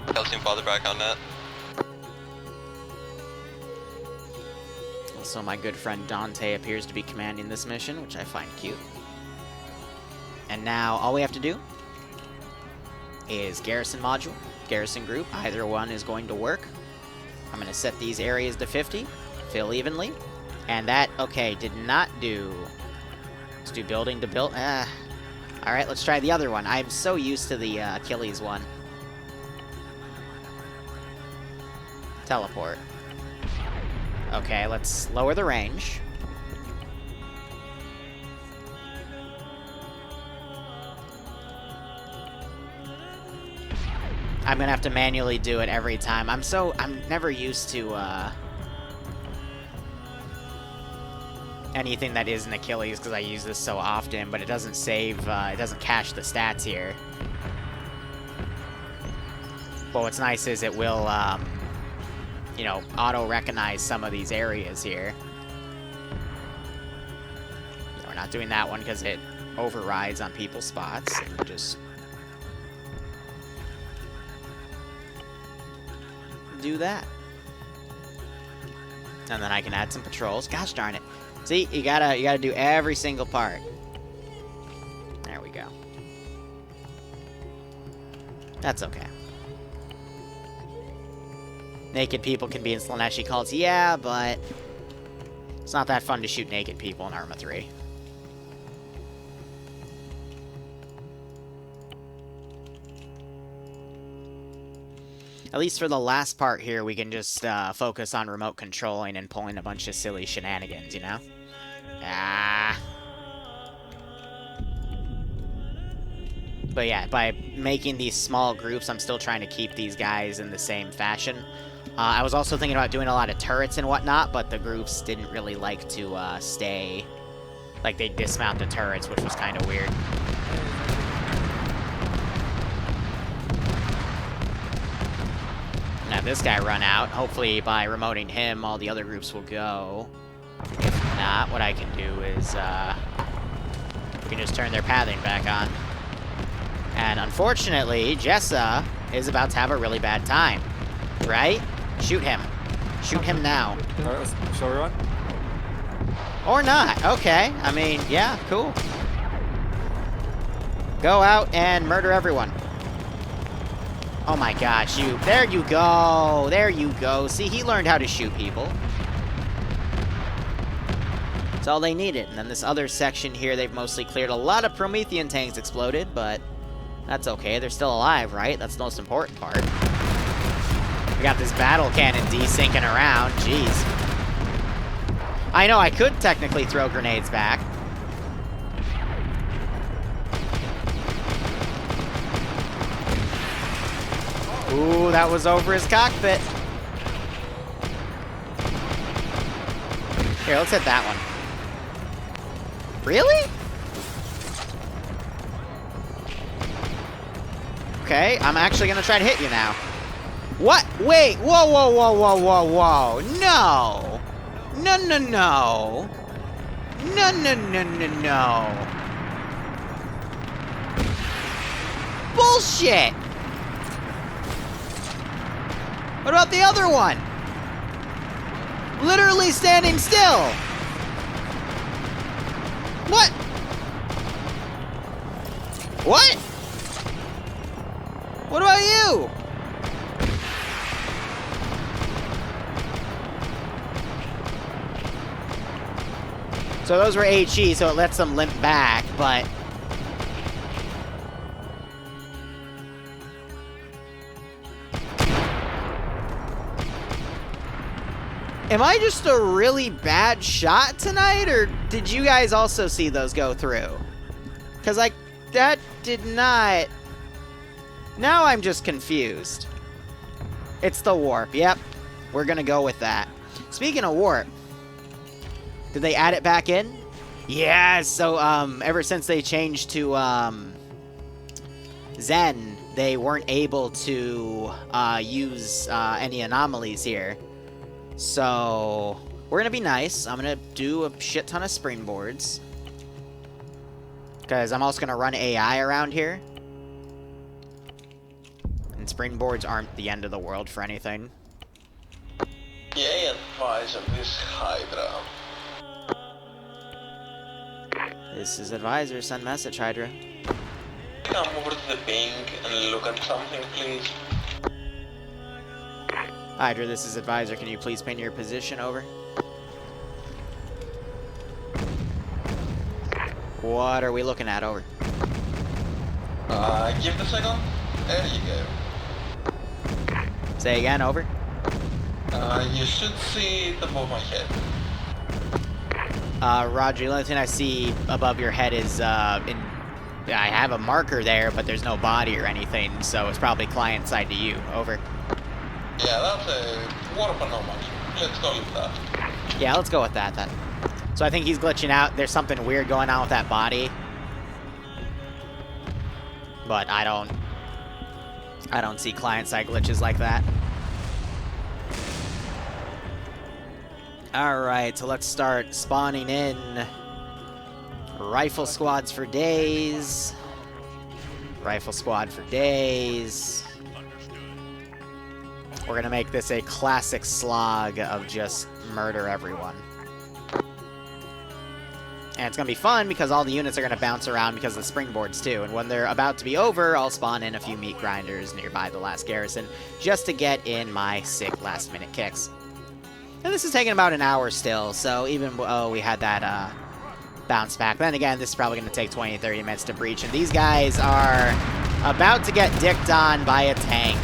Calcium Father back on that. Also, my good friend Dante appears to be commanding this mission, which I find cute. And now, all we have to do is Garrison Module, Garrison Group. Either one is going to work. I'm going to set these areas to 50, fill evenly. And that, okay, did not do... Let's do building to build. Alright, let's try the other one. I'm so used to the Achilles one. Teleport. Okay, let's lower the range. I'm gonna have to manually do it every time. I'm never used to, anything that isn't Achilles because I use this so often, but it doesn't save, it doesn't cache the stats here. But what's nice is it will, you know, auto-recognize some of these areas here. We're not doing that one because it overrides on people's spots. So we'll just do that. And then I can add some patrols. Gosh darn it. See, you gotta do every single part. There we go. That's okay. Naked people can be in Slaneshi cults. Yeah, but it's not that fun to shoot naked people in Arma 3. At least for the last part here, we can just focus on remote controlling and pulling a bunch of silly shenanigans, you know? Ah. But yeah, by making these small groups, I'm still trying to keep these guys in the same fashion. I was also thinking about doing a lot of turrets and whatnot, but the groups didn't really like to stay. Like, they dismount the turrets, which was kind of weird. Now this guy run out. Hopefully by remoting him, all the other groups will go. If not, what I can do is, we can just turn their pathing back on. And unfortunately, Jessa is about to have a really bad time. Right? Shoot him. Shoot him now. Shall we run? Or not. Okay. I mean, yeah, cool. Go out and murder everyone. Oh my gosh, there you go. There you go. See, he learned how to shoot people. That's all they needed. And then this other section here, they've mostly cleared. A lot of Promethean tanks exploded, but that's okay. They're still alive, right? That's the most important part. We got this battle cannon desyncing around. Jeez. I know I could technically throw grenades back. Ooh, that was over his cockpit. Here, let's hit that one. Really? Okay, I'm actually gonna try to hit you now. What? Wait, whoa, whoa, whoa, whoa, whoa, whoa. No. No, no, no. No, no, no, no, no. Bullshit. What about the other one? Literally standing still. What? What? What about you? So those were HE, so it lets them limp back, but... Am I just a really bad shot tonight, or did you guys also see those go through? Because, like, that did not... Now I'm just confused. It's the warp. Yep. We're gonna go with that. Speaking of warp, did they add it back in? Yeah, so, ever since they changed to, Zen, they weren't able to, use, any anomalies here. So, we're gonna be nice. I'm gonna do a shit ton of springboards. Because I'm also gonna run AI around here. And springboards aren't the end of the world for anything. Yeah, advise on this Hydra. This is Advisor. Send message, Hydra. Come over to the ping and look at something, please. Hydra, this is Advisor. Can you please pin your position over? What are we looking at? Over. Give it a second. There you go. Say again, over. You should see it above my head. Roger, the only thing I see above your head is, I have a marker there, but there's no body or anything, so it's probably client side to you. Over. Yeah, that's a warp anomaly. Let's go with that. Yeah, let's go with that then. So So I think he's glitching out. There's something weird going on with that body. But I don't see client-side glitches like that. Alright, so let's start spawning in rifle squads for days. Rifle squad for days. We're gonna make this a classic slog of just murder everyone. And it's gonna be fun because all the units are gonna bounce around because of the springboards too. And when they're about to be over, I'll spawn in a few meat grinders nearby the last garrison just to get in my sick last-minute kicks. And this is taking about an hour still, so even though we had that bounce back, then again, this is probably gonna take 20-30 minutes to breach. And these guys are about to get dicked on by a tank.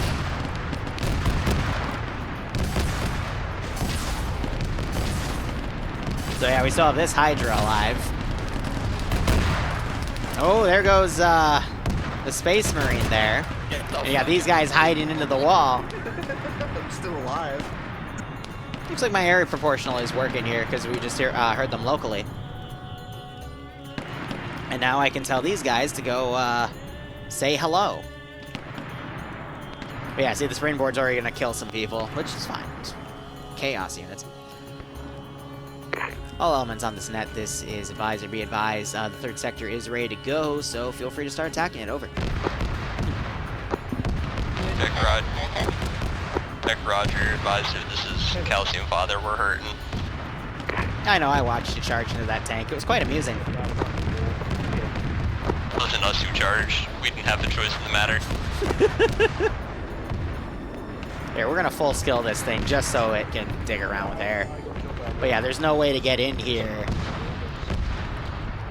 So yeah, we still have this Hydra alive. Oh, there goes the Space Marine there. You got these guys hiding into the wall. I'm still alive. Looks like my area proportional is working here because we just heard them locally. And now I can tell these guys to go say hello. But yeah, see, the springboard's already going to kill some people, which is fine. It's chaos units. All elements on this net, this is advisor, be advised. The third sector is ready to go, so feel free to start attacking it. Over. Tech Roger, advisor, this is Calcium Father, we're hurting. I know, I watched you charge into that tank. It was quite amusing. It wasn't us who charged. We didn't have the choice in the matter. Here, we're gonna full skill this thing just so it can dig around with air. But yeah, there's no way to get in here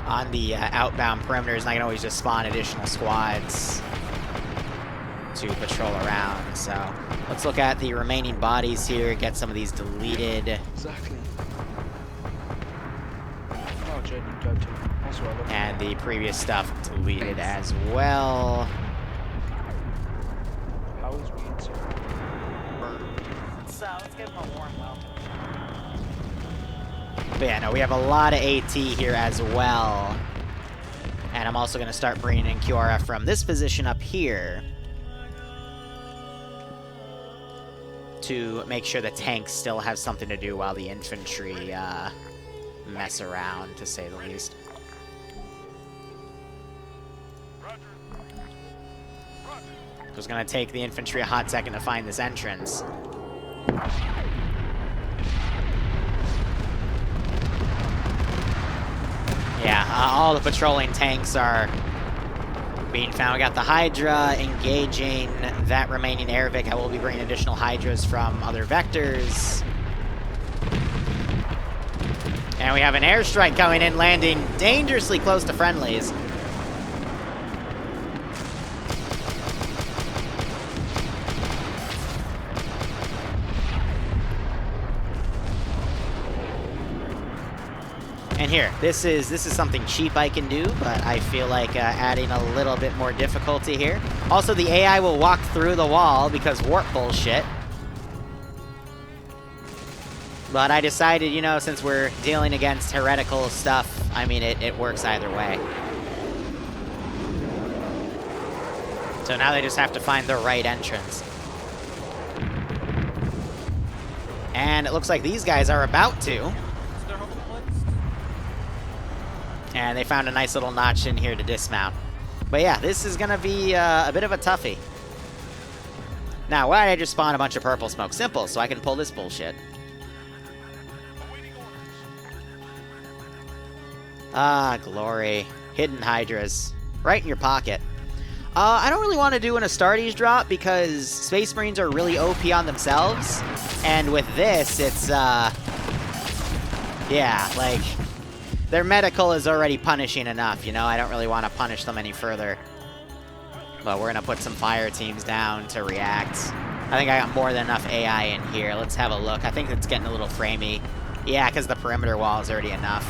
on the outbound perimeters, and I can always just spawn additional squads to patrol around. So let's look at the remaining bodies here, get some of these deleted. Exactly. Oh, Jaden, go to. That's what I look And the previous stuff deleted as well. How is weed, sir? So let's give them a warm welcome. But yeah, no, we have a lot of AT here as well. And I'm also going to start bringing in QRF from this position up here to make sure the tanks still have something to do while the infantry mess around, to say the least. It's going to take the infantry a hot second to find this entrance. Yeah, all the patrolling tanks are being found. We got the Hydra engaging that remaining Airvic. I will be bringing additional Hydras from other vectors. And we have an airstrike coming in, landing dangerously close to friendlies. And here, this is something cheap I can do, but I feel like adding a little bit more difficulty here. Also, the AI will walk through the wall because warp bullshit. But I decided, you know, since we're dealing against heretical stuff, I mean, it works either way. So now they just have to find the right entrance. And it looks like these guys are about to. And they found a nice little notch in here to dismount. But yeah, this is going to be a bit of a toughie. Now, why did I just spawn a bunch of purple smoke? Simple, so I can pull this bullshit. Ah, glory. Hidden Hydras. Right in your pocket. I don't really want to do an Astartes drop because Space Marines are really OP on themselves. And with this, it's, yeah, like, their medical is already punishing enough, you know? I don't really want to punish them any further. But we're going to put some fire teams down to react. I think I got more than enough AI in here. Let's have a look. I think it's getting a little framey. Yeah, because the perimeter wall is already enough.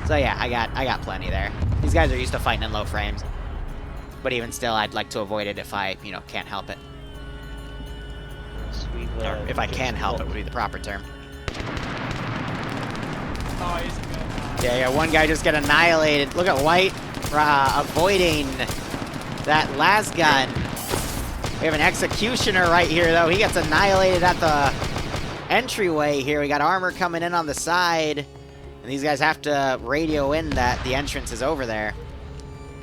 So yeah, I got plenty there. These guys are used to fighting in low frames. But even still, I'd like to avoid it if I, you know, can't help it. Or if I can help it would be the proper term. Oh, he's good. Yeah, one guy just got annihilated. Look at White avoiding that las gun. We have an executioner right here, though. He gets annihilated at the entryway here. We got armor coming in on the side. And these guys have to radio in that the entrance is over there.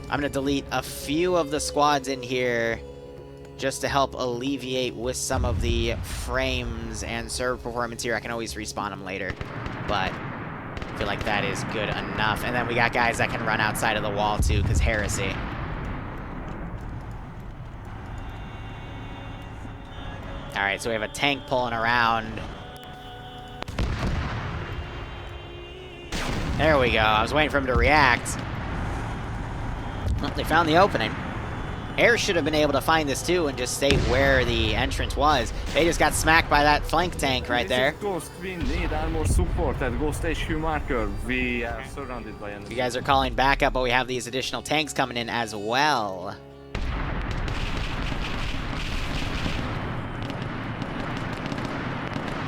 I'm going to delete a few of the squads in here just to help alleviate with some of the frames and server performance here. I can always respawn them later, but I feel like that is good enough. And then we got guys that can run outside of the wall too, because heresy. All right, so we have a tank pulling around. There we go. I was waiting for him to react. Well, they found the opening. Air should have been able to find this too and just stay where the entrance was. They just got smacked by that flank tank right there. Ghost, we need more support at Ghost HQ marker. We are surrounded by enemies. You guys are calling backup, but we have these additional tanks coming in as well.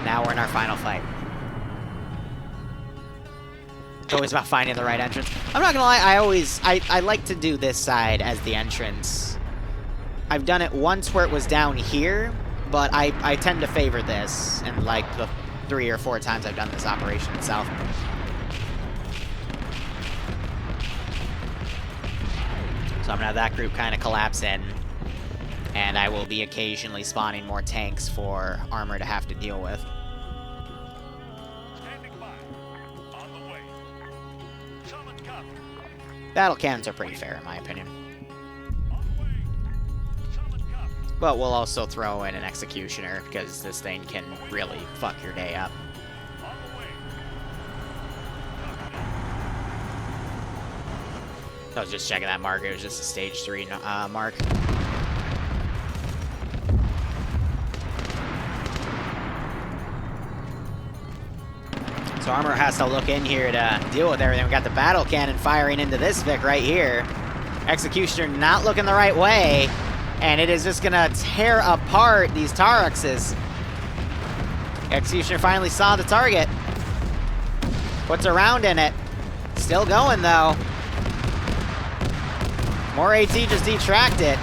Now we're in our final fight. It's always about finding the right entrance. I'm not gonna lie, I like to do this side as the entrance. I've done it once where it was down here, but I tend to favor this in like the 3 or 4 times I've done this operation itself. So I'm gonna have that group kind of collapse in, and I will be occasionally spawning more tanks for armor to have to deal with. Battle cannons are pretty fair, in my opinion. But we'll also throw in an executioner, because this thing can really fuck your day up. I was just checking that mark. It was just a stage 3 mark. So armor has to look in here to deal with everything. We got the battle cannon firing into this Vic right here. Executioner not looking the right way, and it is just gonna tear apart these Taruxes. Executioner finally saw the target. Puts a round in it. Still going though. More AT just detracked it.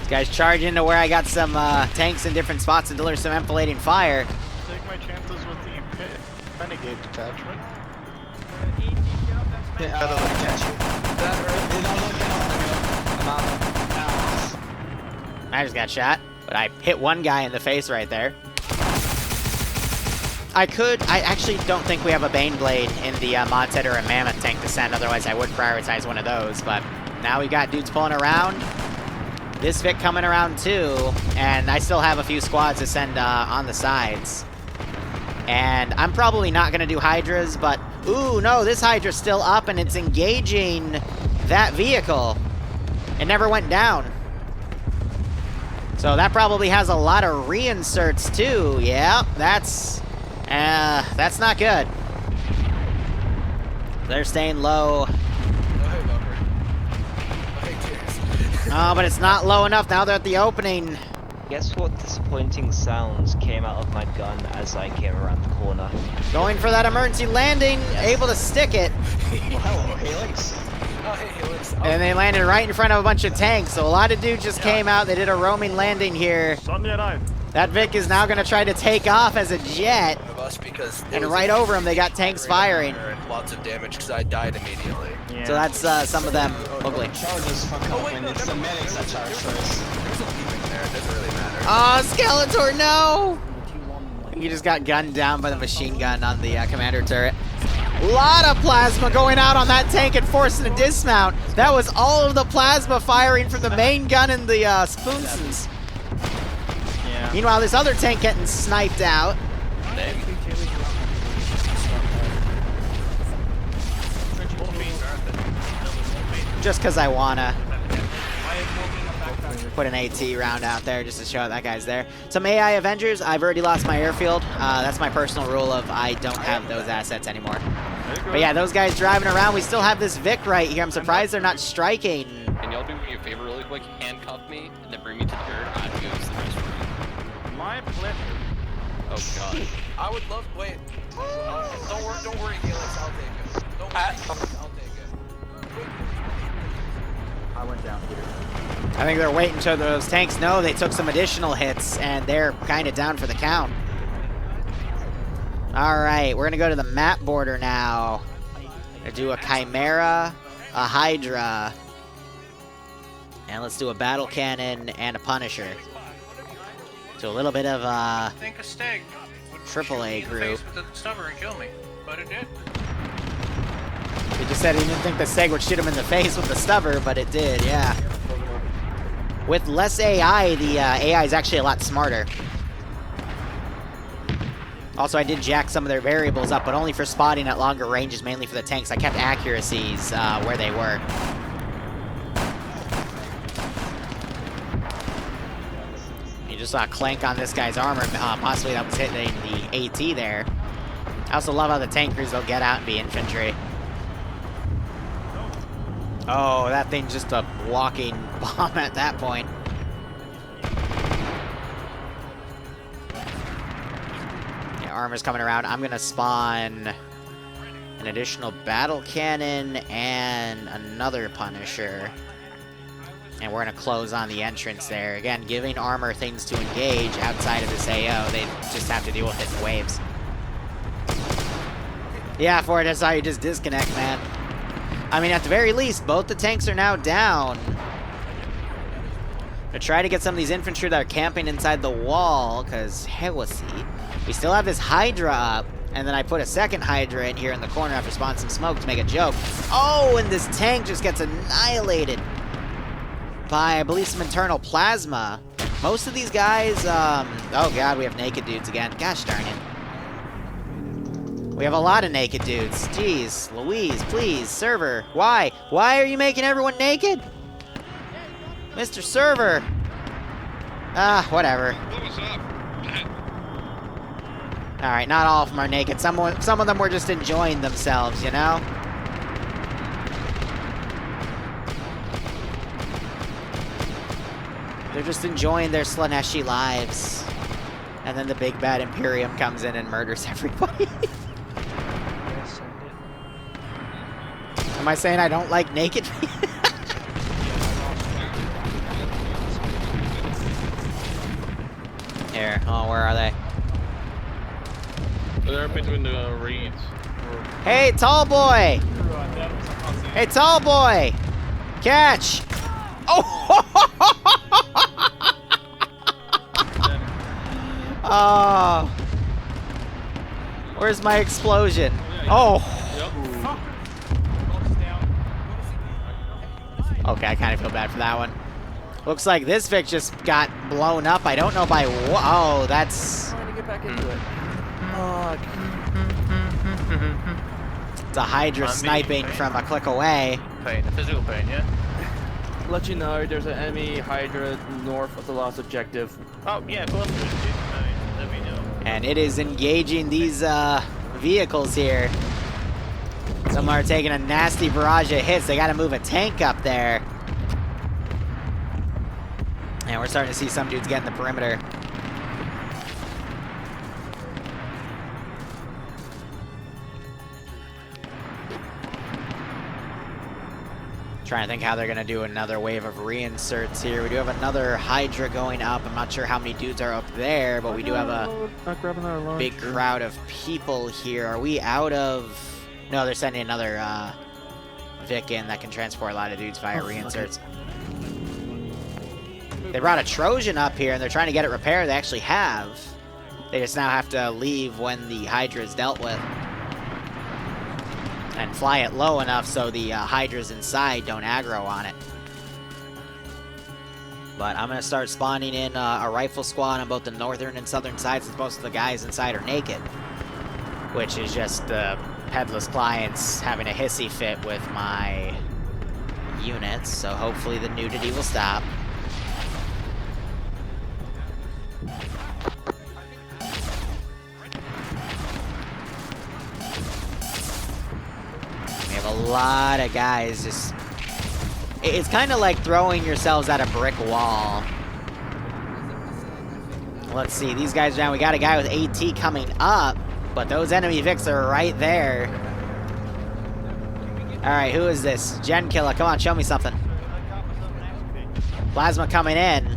Guys charge into where I got some tanks in different spots to deliver some enfilading fire. Take my chances with the renegade detachment. Yeah, I don't like catch you. I just got shot, but I hit one guy in the face right there. I actually don't think we have a Baneblade in the mod set or a Mammoth tank to send, otherwise I would prioritize one of those, but now we got dudes pulling around. This Vic coming around too, and I still have a few squads to send on the sides. And I'm probably not going to do Hydras, but ooh, no, this Hydra's still up and it's engaging that vehicle. It never went down. So that probably has a lot of reinserts too. Yeah, that's not good. They're staying low. Oh, but it's not low enough. Now they're at the opening. Guess what disappointing sounds came out of my gun as I came around the corner? Going for that emergency landing, able to stick it. Well, hello, Helix. Oh, hey, Helix. And they landed right in front of a bunch of tanks. So a lot of dudes just came out. They did a roaming landing here. That Vic is now going to try to take off as a jet. Because and right over him, they got tanks firing. Lots of damage because I died immediately. Yeah. So that's some of them. Ugly. Charges fuck up when it's the medics that charge first. There's a leaving there. It doesn't really matter. Oh, Skeletor, no! He just got gunned down by the machine gun on the commander turret. A lot of plasma going out on that tank and forcing a dismount. That was all of the plasma firing from the main gun and the spoonsons. Yeah. Meanwhile, this other tank getting sniped out. Just because I wanna put an AT round out there just to show that guy's there. Some AI Avengers, I've already lost my airfield. That's my personal rule of I don't have those assets anymore. But yeah, those guys driving around. We still have this Vic right here. I'm surprised they're not striking. Can y'all do me a favor really quick? Handcuff me and then bring me to the dirt. I'm going to use the restroom. My pleasure. Oh god. I would love. Wait. Don't worry, Helix. I'll take it. Don't worry, Helix. I'll take it. I went down here. I think they're waiting until those tanks know they took some additional hits, and they're kind of down for the count. All right, we're gonna go to the map border now. Gonna do a Chimera, a Hydra, and let's do a Battle Cannon and a Punisher. So a little bit of I think a stag would Triple A shoot me in the group. face with the stubber and kill me, but it did. He just said he didn't think the Seg would shoot him in the face with the stubber, but it did, yeah. With less AI, the AI is actually a lot smarter. Also, I did jack some of their variables up, but only for spotting at longer ranges, mainly for the tanks. I kept accuracies where they were. You just saw a clank on this guy's armor. Possibly that was hitting the AT there. I also love how the tankers, they'll get out and be infantry. Oh, that thing's just a walking bomb at that point. Yeah, armor's coming around. I'm gonna spawn an additional battle cannon and another Punisher. And we're gonna close on the entrance there. Again, giving armor things to engage outside of this AO. They just have to deal with it in waves. Yeah, Ford, that's how you just disconnect, man. I mean, at the very least, both the tanks are now down. To try to get some of these infantry that are camping inside the wall, because heresy. We still have this Hydra up, and then I put a second Hydra in here in the corner after spawning some smoke to make a joke. Oh, and this tank just gets annihilated by, I believe, some internal plasma. Most of these guys, oh god, we have naked dudes again. Gosh darn it. We have a lot of naked dudes. Jeez, Louise, please, server. Why? Why are you making everyone naked? Mr. Server. Ah, whatever. What was up? Alright, not all of them are naked. Some of them were just enjoying themselves, you know? They're just enjoying their Slaneshi lives. And then the big bad Imperium comes in and murders everybody. Am I saying I don't like naked people? Here, oh, where are they? They're between the reeds. Hey, tall boy! Hey, tall boy! Catch! Oh! Oh! Where's my explosion? Oh! Okay, I kind of feel bad for that one. Looks like this Vic just got blown up. I don't know by what. Oh, that's... Trying to get back into it. It's a Hydra sniping from a click away. Pain, a physical pain, yeah? Let you know, there's an enemy Hydra north of the last objective. Oh, yeah, of course there is, dude. I mean, let me know. And it is engaging these vehicles here. Some are taking a nasty barrage of hits. They got to move a tank up there. And we're starting to see some dudes get in the perimeter. Trying to think how they're going to do another wave of reinserts here. We do have another Hydra going up. I'm not sure how many dudes are up there, but we do have a big crowd of people here. Are we out of... No, they're sending another Vic in that can transport a lot of dudes via reinserts. They brought a Trojan up here, and they're trying to get it repaired. They actually have. They just now have to leave when the Hydra is dealt with. And fly it low enough so the Hydras inside don't aggro on it. But I'm going to start spawning in a rifle squad on both the northern and southern sides, since most of the guys inside are naked. Which is just headless clients having a hissy fit with my units, so hopefully the nudity will stop. We have a lot of guys just... It's kind of like throwing yourselves at a brick wall. Let's see, these guys down. We got a guy with AT coming up, but those enemy Vics are right there. Alright, who is this? Gen Killer, come on, show me something. Plasma coming in.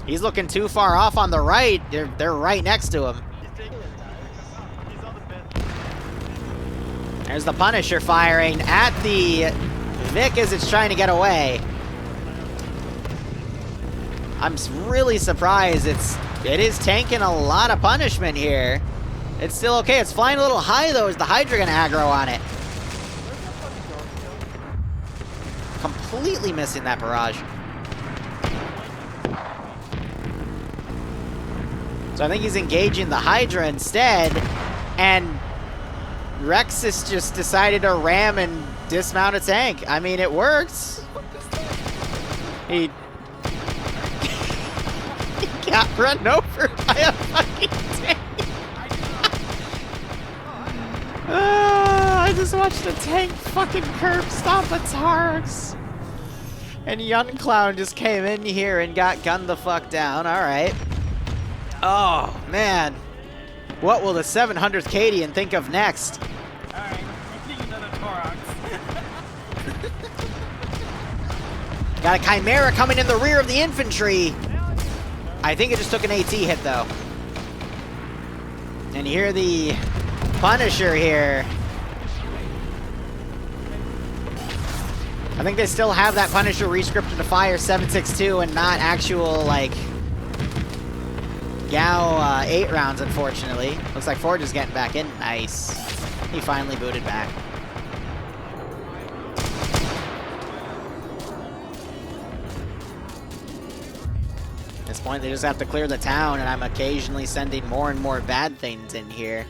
He's looking too far off on the right. They're right next to him. There's the Punisher firing at the Vic as it's trying to get away. I'm really surprised it is tanking a lot of punishment here. It's still okay. It's flying a little high though. Is the Hydra gonna aggro on it? Completely missing that barrage. So I think he's engaging the Hydra instead, and Rexus just decided to ram and dismount a tank. I mean, it works. He got run over by a fucking tank. I just watched the tank fucking curb stop a Tarks. And Young Clown just came in here and got gunned the fuck down. Alright. Oh, man. What will the 700th Cadian think of next? Alright, you think another Torox. Got a Chimera coming in the rear of the infantry. I think it just took an AT hit, though. And you hear the Punisher here. I think they still have that Punisher rescripted to fire 7.62 and not actual, like, GAU 8 rounds, unfortunately. Looks like Forge is getting back in. Nice. He finally booted back. At this point, they just have to clear the town, and I'm occasionally sending more and more bad things in here.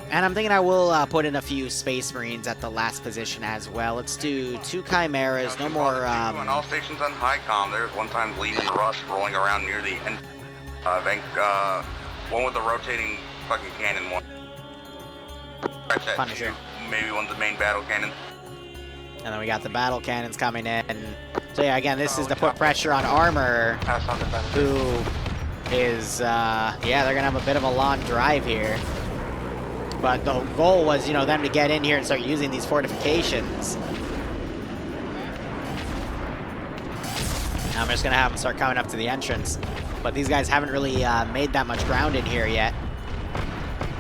And I'm thinking I will put in a few Space Marines at the last position as well. Let's do 2 Chimeras, no more... On all stations on Highcom, there's one time Leman and Russ rolling around near the end. One with the rotating fucking cannon, one. Punisher. Maybe one's the main battle cannon. And then we got the battle cannons coming in. So yeah, again, this is to put pressure on Armor, who is, yeah, they're gonna have a bit of a long drive here. But the goal was, you know, them to get in here and start using these fortifications. Now I'm just gonna have them start coming up to the entrance. But these guys haven't really made that much ground in here yet.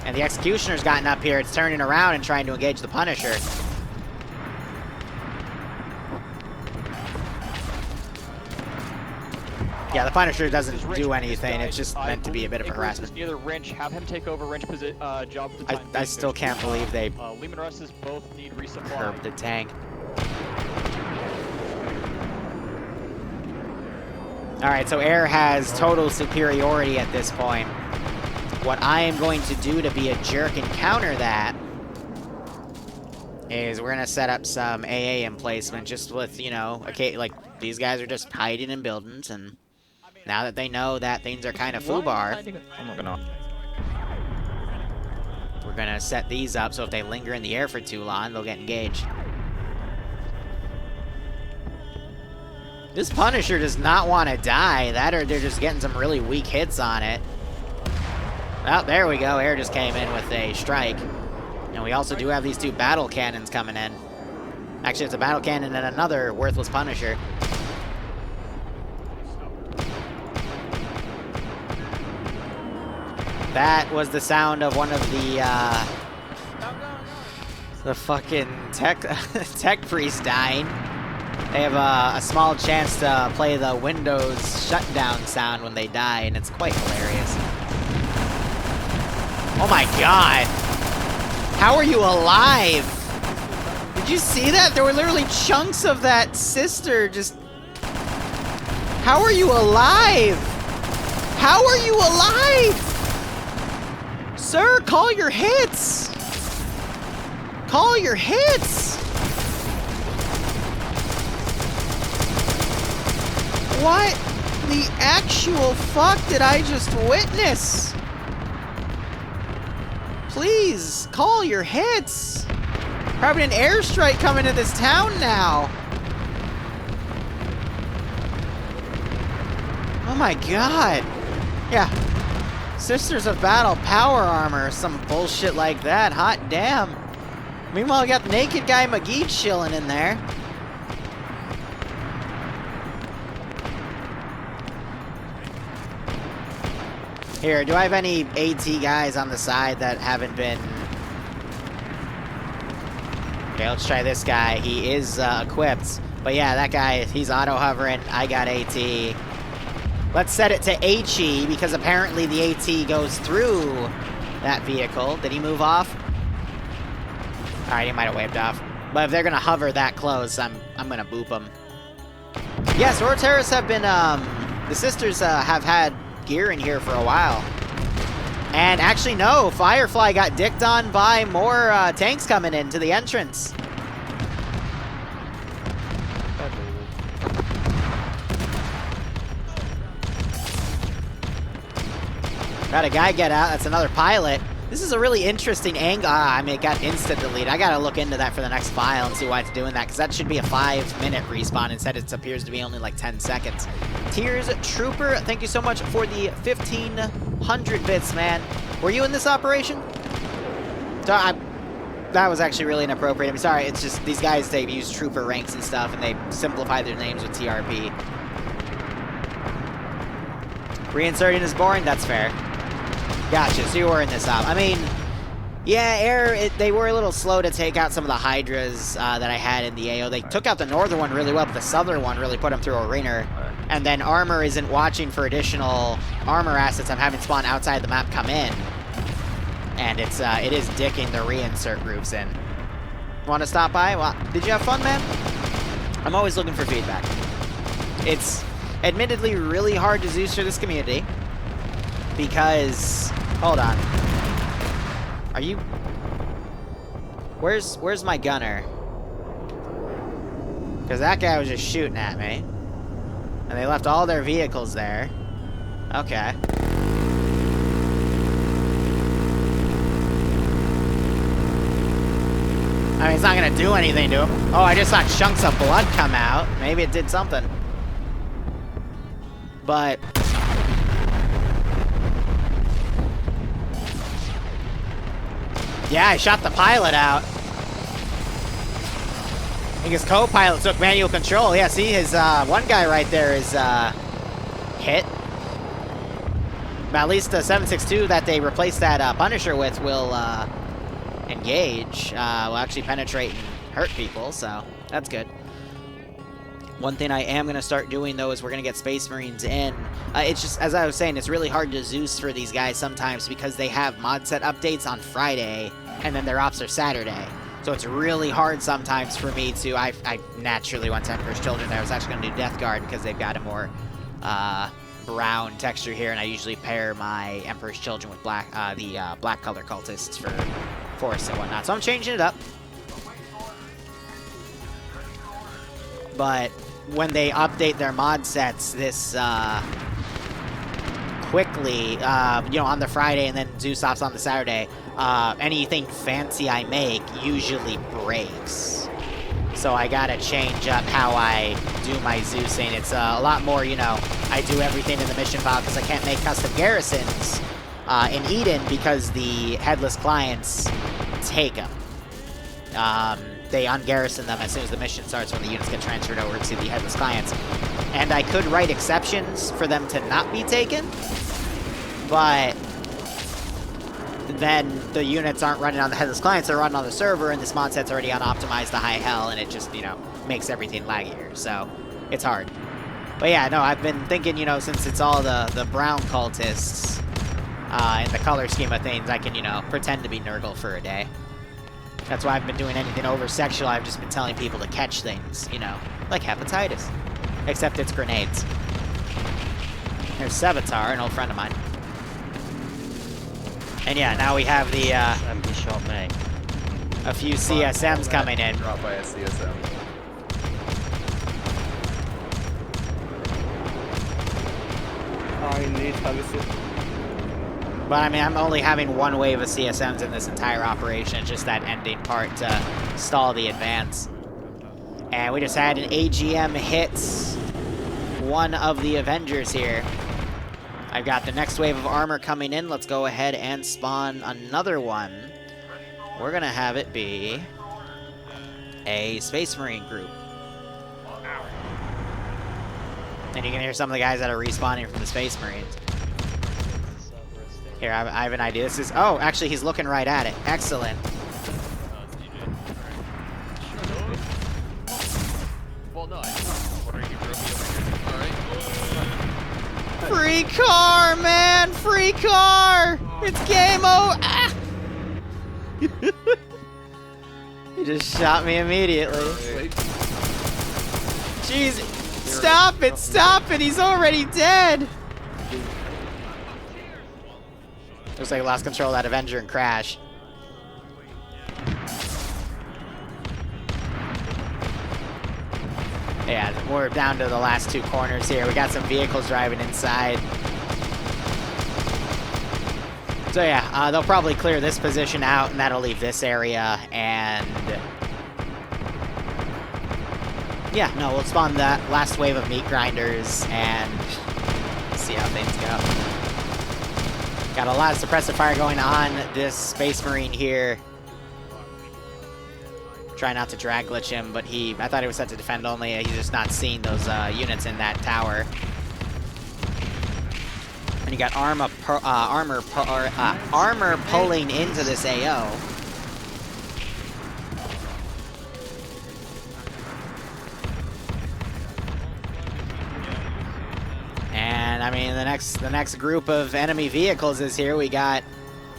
And the Executioner's gotten up here. It's turning around and trying to engage the Punisher. Yeah, the Punisher doesn't do anything. It's just meant to be a bit of a harassment. Near the wrench, have him take over wrench job at the time. I still can't believe they Leman Russes both need resupply. curbed the tank. Alright, so air has total superiority at this point. What I am going to do to be a jerk and counter that is we're going to set up some AA emplacement just with, you know, okay, like, these guys are just hiding in buildings, and now that they know that things are kind of foobar, we're going to set these up so if they linger in the air for too long, they'll get engaged. This Punisher does not want to die. That or they're just getting some really weak hits on it. Oh, there we go. Air just came in with a strike. And we also do have these 2 battle cannons coming in. Actually, it's a battle cannon and another worthless Punisher. That was the sound of one of the fucking tech priest dying. They have a small chance to play the Windows shutdown sound when they die, and it's quite hilarious. Oh my god! How are you alive? Did you see that? There were literally chunks of that sister just... How are you alive? How are you alive? Sir, call your hits! Call your hits! What the actual fuck did I just witness? Please, call your hits. Probably an airstrike coming to this town now. my god! Yeah. Sisters of Battle power armor, some bullshit like that. Hot damn. Meanwhile, we got the naked guy McGee chilling in there. Here, do I have any AT guys on the side that haven't been... Okay, let's try this guy. He is equipped. But yeah, that guy, he's auto-hovering. I got AT. Let's set it to HE, because apparently the AT goes through that vehicle. Did he move off? Alright, he might have waved off. But if they're going to hover that close, I'm going to boop them. Yes, Orteris have been... the sisters have had gear in here for a while. And actually, no, Firefly got dicked on by more tanks coming into the entrance. Got a guy get out. That's another pilot. This is a really interesting angle. I mean, it got instant delete. I gotta look into that for the next file and see why it's doing that, because that should be a 5-minute respawn. Instead, it appears to be only like 10 seconds. Tears Trooper, thank you so much for the 1,500 bits, man. Were you in this operation? That was actually really inappropriate. I'm sorry. It's just these guys, they use trooper ranks and stuff, and they simplify their names with TRP. Reinserting is boring. That's fair. Gotcha, so you were in this op. I mean, yeah, they were a little slow to take out some of the Hydras that I had in the AO. They took out the northern one really well, but the southern one really put them through a ringer. And then Armor isn't watching for additional armor assets. I'm having spawn outside the map come in. And it is dicking the reinsert groups in. Want to stop by? Well, did you have fun, man? I'm always looking for feedback. It's admittedly really hard to Zeus for this community. Because, hold on. Are you... Where's my gunner? Because that guy was just shooting at me. And they left all their vehicles there. Okay. I mean, it's not going to do anything to him. Oh, I just saw chunks of blood come out. Maybe it did something. But... yeah, I shot the pilot out. I think his co-pilot took manual control. Yeah, see, his one guy right there is hit. But at least the 762 that they replaced that Punisher with will engage. Will actually penetrate and hurt people, so that's good. One thing I am going to start doing, though, is we're going to get Space Marines in. It's just, as I was saying, it's really hard to Zeus for these guys sometimes because they have mod set updates on Friday, and then their ops are Saturday. So it's really hard sometimes for me to... I naturally went to Emperor's Children. I was actually going to do Death Guard because they've got a more brown texture here, and I usually pair my Emperor's Children with black, the black color cultists for forests and whatnot. So I'm changing it up. But when they update their mod sets this quickly, you know, on the Friday and then Zeus ops on the Saturday, anything fancy I make usually breaks. So I gotta change up how I do my Zeusing. It's a lot more, you know, I do everything in the mission file because I can't make custom garrisons in Eden because the headless clients take them. They ungarrison them as soon as the mission starts when the units get transferred over to the headless clients. And I could write exceptions for them to not be taken, but then the units aren't running on the headless clients, they're running on the server, and this mod set's already unoptimized to high hell, and it just, you know, makes everything laggier, so it's hard. But yeah, no, I've been thinking, you know, since it's all the brown cultists, in the color scheme of things, I can, you know, pretend to be Nurgle for a day. That's why I've been doing anything over-sexual. I've just been telling people to catch things, you know, like hepatitis. Except it's grenades. There's Sevatar, an old friend of mine. And yeah, now we have the, shot me. a few CSMs coming in. Dropped by a CSM. I need heavy. But I mean, I'm only having one wave of CSMs in this entire operation. It's just that ending part to stall the advance. And we just had an AGM hit one of the Avengers here. I've got the next wave of armor coming in. Let's go ahead and spawn another one. We're gonna have it be a Space Marine group. And you can hear some of the guys that are respawning from the Space Marines. Here, I have an idea. This is... Oh, actually, he's looking right at it. Excellent. Well, no, what are you broke over here? Alright. Free car, man! Free car! It's game over! Ah! He just shot me immediately. Jeez, stop it! Stop it! He's already dead! Looks like I lost control of that Avenger and crashed. Yeah, we're down to the last two corners here. We got some vehicles driving inside. So yeah, they'll probably clear this position out, and that'll leave this area, and... Yeah, no, we'll spawn that last wave of meat grinders, and see how things go. Got a lot of suppressive fire going on this Space Marine here. Try not to drag glitch him, but I thought he was set to defend only. He's just not seeing those units in that tower. And you got armor pulling into this AO. And I mean, the next group of enemy vehicles is here. We got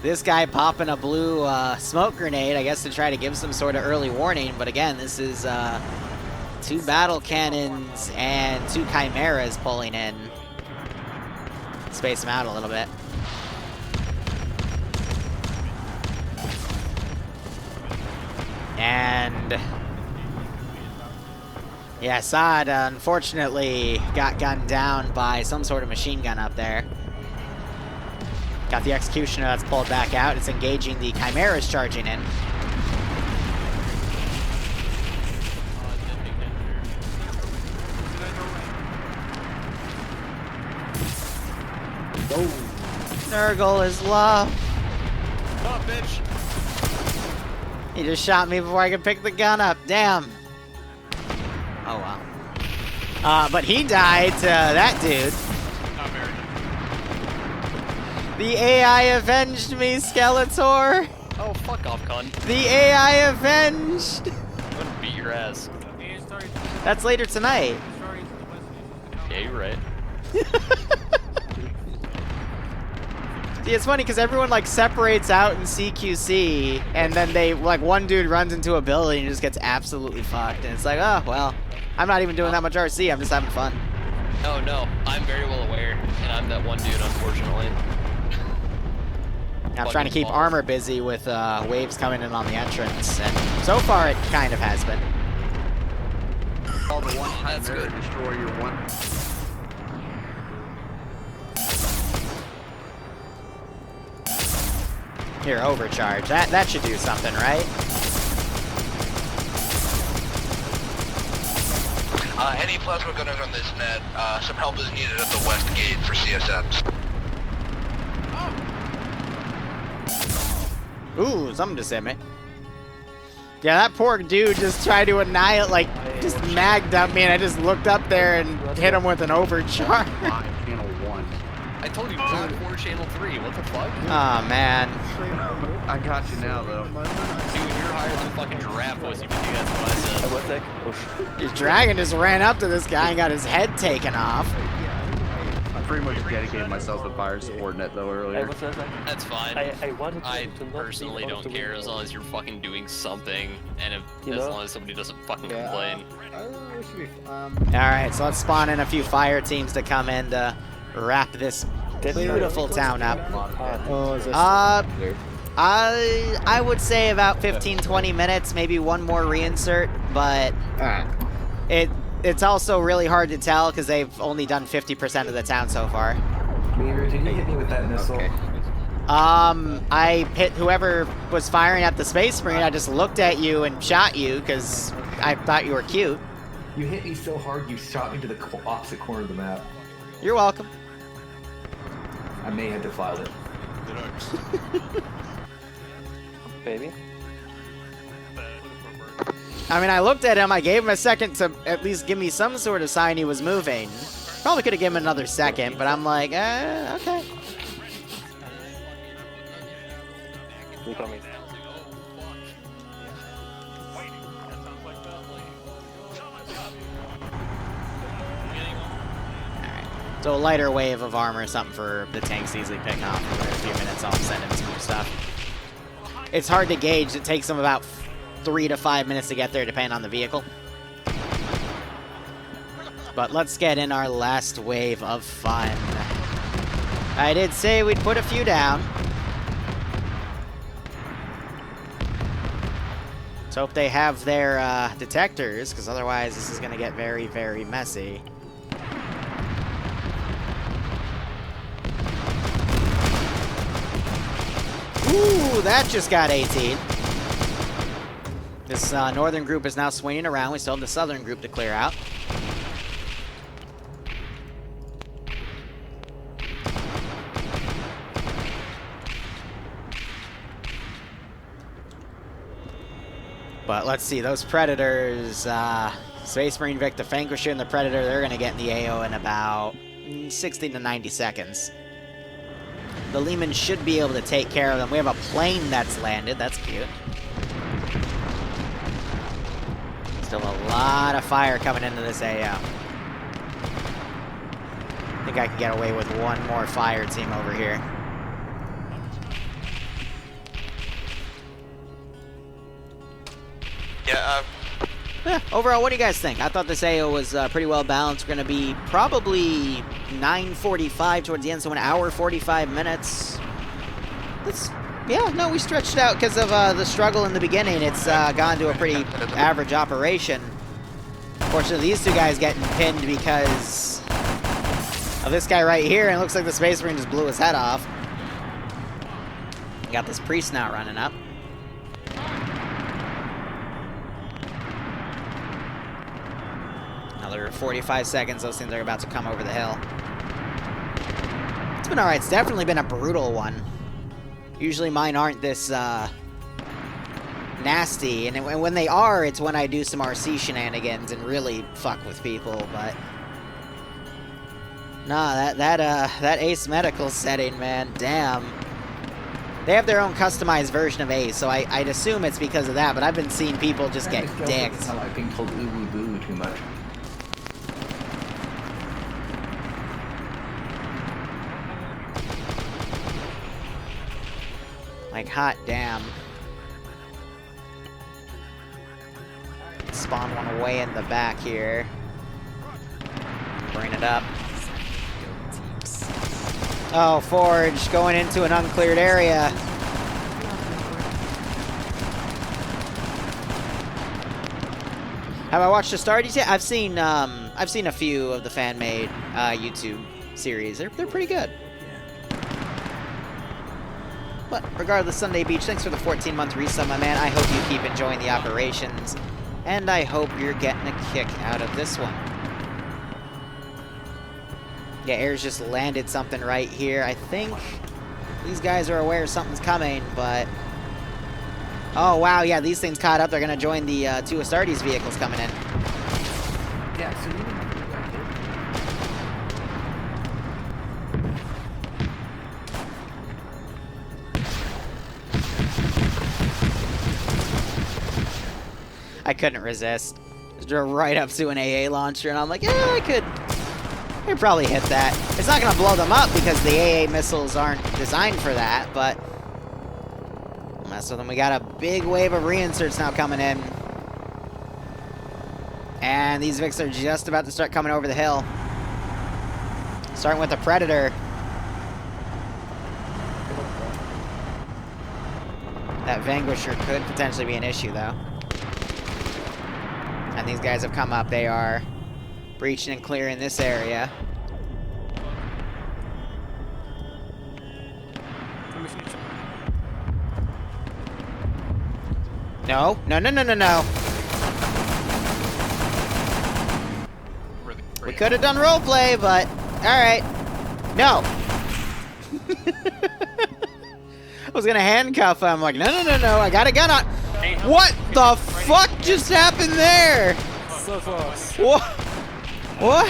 this guy popping a blue smoke grenade, I guess, to try to give some sort of early warning. But again, this is 2 battle cannons and 2 chimeras pulling in. Space them out a little bit. And yeah, Saad unfortunately got gunned down by some sort of machine gun up there. Got the Executioner that's pulled back out. It's engaging the Chimeras charging in. Nurgle is low. Oh, bitch. He just shot me before I could pick the gun up. Damn. Oh, wow. But he died to that dude. Not very. The AI avenged me, Skeletor. Oh, fuck off, cunt. The AI avenged. I'm gonna beat your ass. That's later tonight. Yeah, you're right. See, it's funny because everyone like separates out in CQC, and then they like one dude runs into a building and just gets absolutely fucked, and it's like, oh well, I'm not even doing that much RC. I'm just having fun. Oh no, I'm very well aware, and I'm that one dude, unfortunately. I'm trying to keep Armor busy with waves coming in on the entrance, and so far it kind of has been. All the one That's good. Destroy your one. Here, overcharge. That should do something, right? Any plasma gunners on this net, some help is needed at the west gate for CSMs. Ooh, something to sim it. Yeah, that poor dude just tried to annihilate, like, just magged up me, and I just looked up there and hit him with an overcharge. Channel 1. I told you, Zone 4, Channel 3. What the fuck? Oh man. I got you now, though. Dude, you're higher than fucking giraffe pussy, but that's what I said. His dragon just ran up to this guy and got his head taken off. I pretty much dedicated myself to fire support net though earlier. That's fine. I personally don't care as long as you're fucking doing something, and as long as somebody doesn't fucking complain. Alright, so let's spawn in a few fire teams to come in to wrap this beautiful town up. I would say about 15-20 minutes, maybe one more reinsert, but it's also really hard to tell because they've only done 50% of the town so far. Liru, did you hit me with that missile? Okay. I hit whoever was firing at the Space Marine. I just looked at you and shot you because I thought you were cute. You hit me so hard you shot me to the opposite corner of the map. You're welcome. I may have defiled it. Baby. I mean, I looked at him, I gave him a second to at least give me some sort of sign he was moving. Probably could have given him another second, but I'm like, okay. You coming? So a lighter wave of armor or something for the tanks to easily pick off for a few minutes. I'll send in some new stuff. It's hard to gauge. It takes them about 3 to 5 minutes to get there, depending on the vehicle. But let's get in our last wave of fun. I did say we'd put a few down. Let's hope they have their detectors, because otherwise this is going to get very, very messy. Ooh, that just got 18. This northern group is now swinging around. We still have the southern group to clear out. But let's see, those Predators, Space Marine Vic, the Vanquisher, and the Predator, they're going to get in the AO in about 60 to 90 seconds. The Leman should be able to take care of them. We have a plane that's landed. That's cute. Still a lot of fire coming into this AO. I think I can get away with one more fire team over here. Yeah, Overall, what do you guys think? I thought this AO was pretty well balanced. We're going to be probably 9:45 towards the end, so 1 hour, 45 minutes. Yeah, no, we stretched it out because of the struggle in the beginning. It's gone to a pretty average operation. Fortunately, these two guys getting pinned because of this guy right here, and it looks like the Space Marine just blew his head off. Got this priest now running up. Another 45 seconds, those things are about to come over the hill. It's been alright, it's definitely been a brutal one. Usually mine aren't this nasty, and when they are, it's when I do some RC shenanigans and really fuck with people, but... Nah, that Ace Medical setting, man, damn. They have their own customized version of Ace, so I'd assume it's because of that, but I've been seeing people just get dicked. I've been told ooh boo too much. Like, hot damn. Spawn one way in the back here. Bring it up. Oh, Forge going into an uncleared area. Have I watched the Stardies yet? I've seen a few of the fan-made YouTube series. They're pretty good. But regardless, Sunday Beach, thanks for the 14-month resub, my man. I hope you keep enjoying the operations, and I hope you're getting a kick out of this one. Yeah, Air's just landed something right here. I think these guys are aware something's coming, but... Oh, wow, yeah, these things caught up. They're going to join the two Astartes vehicles coming in. Yeah, so I couldn't resist. Just drove right up to an AA launcher, and I'm like, yeah, I could probably hit that. It's not going to blow them up because the AA missiles aren't designed for that, but mess with them. We got a big wave of reinserts now coming in. And these Vics are just about to start coming over the hill. Starting with the Predator. That Vanquisher could potentially be an issue, though. And these guys have come up. They are breaching and clearing this area. No, no, no, no, no, no. We could have done roleplay, but alright. No. I was gonna handcuff him. I'm like, no, no, no, no, I got a gun on. What the fuck just happened there? So close. What? What?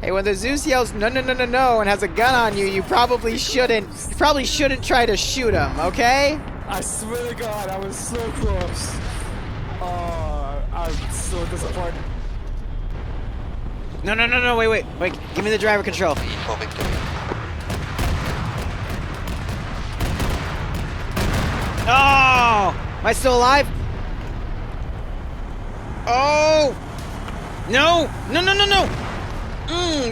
Hey, when the Zeus yells no, no, no, no, no, and has a gun on you, you probably shouldn't try to shoot him, okay? I swear to God, I was so close. Oh, I'm so disappointed. No, no, no, no, wait, give me the driver control. Oh! Am I still alive? Oh! No! No, no, no, no!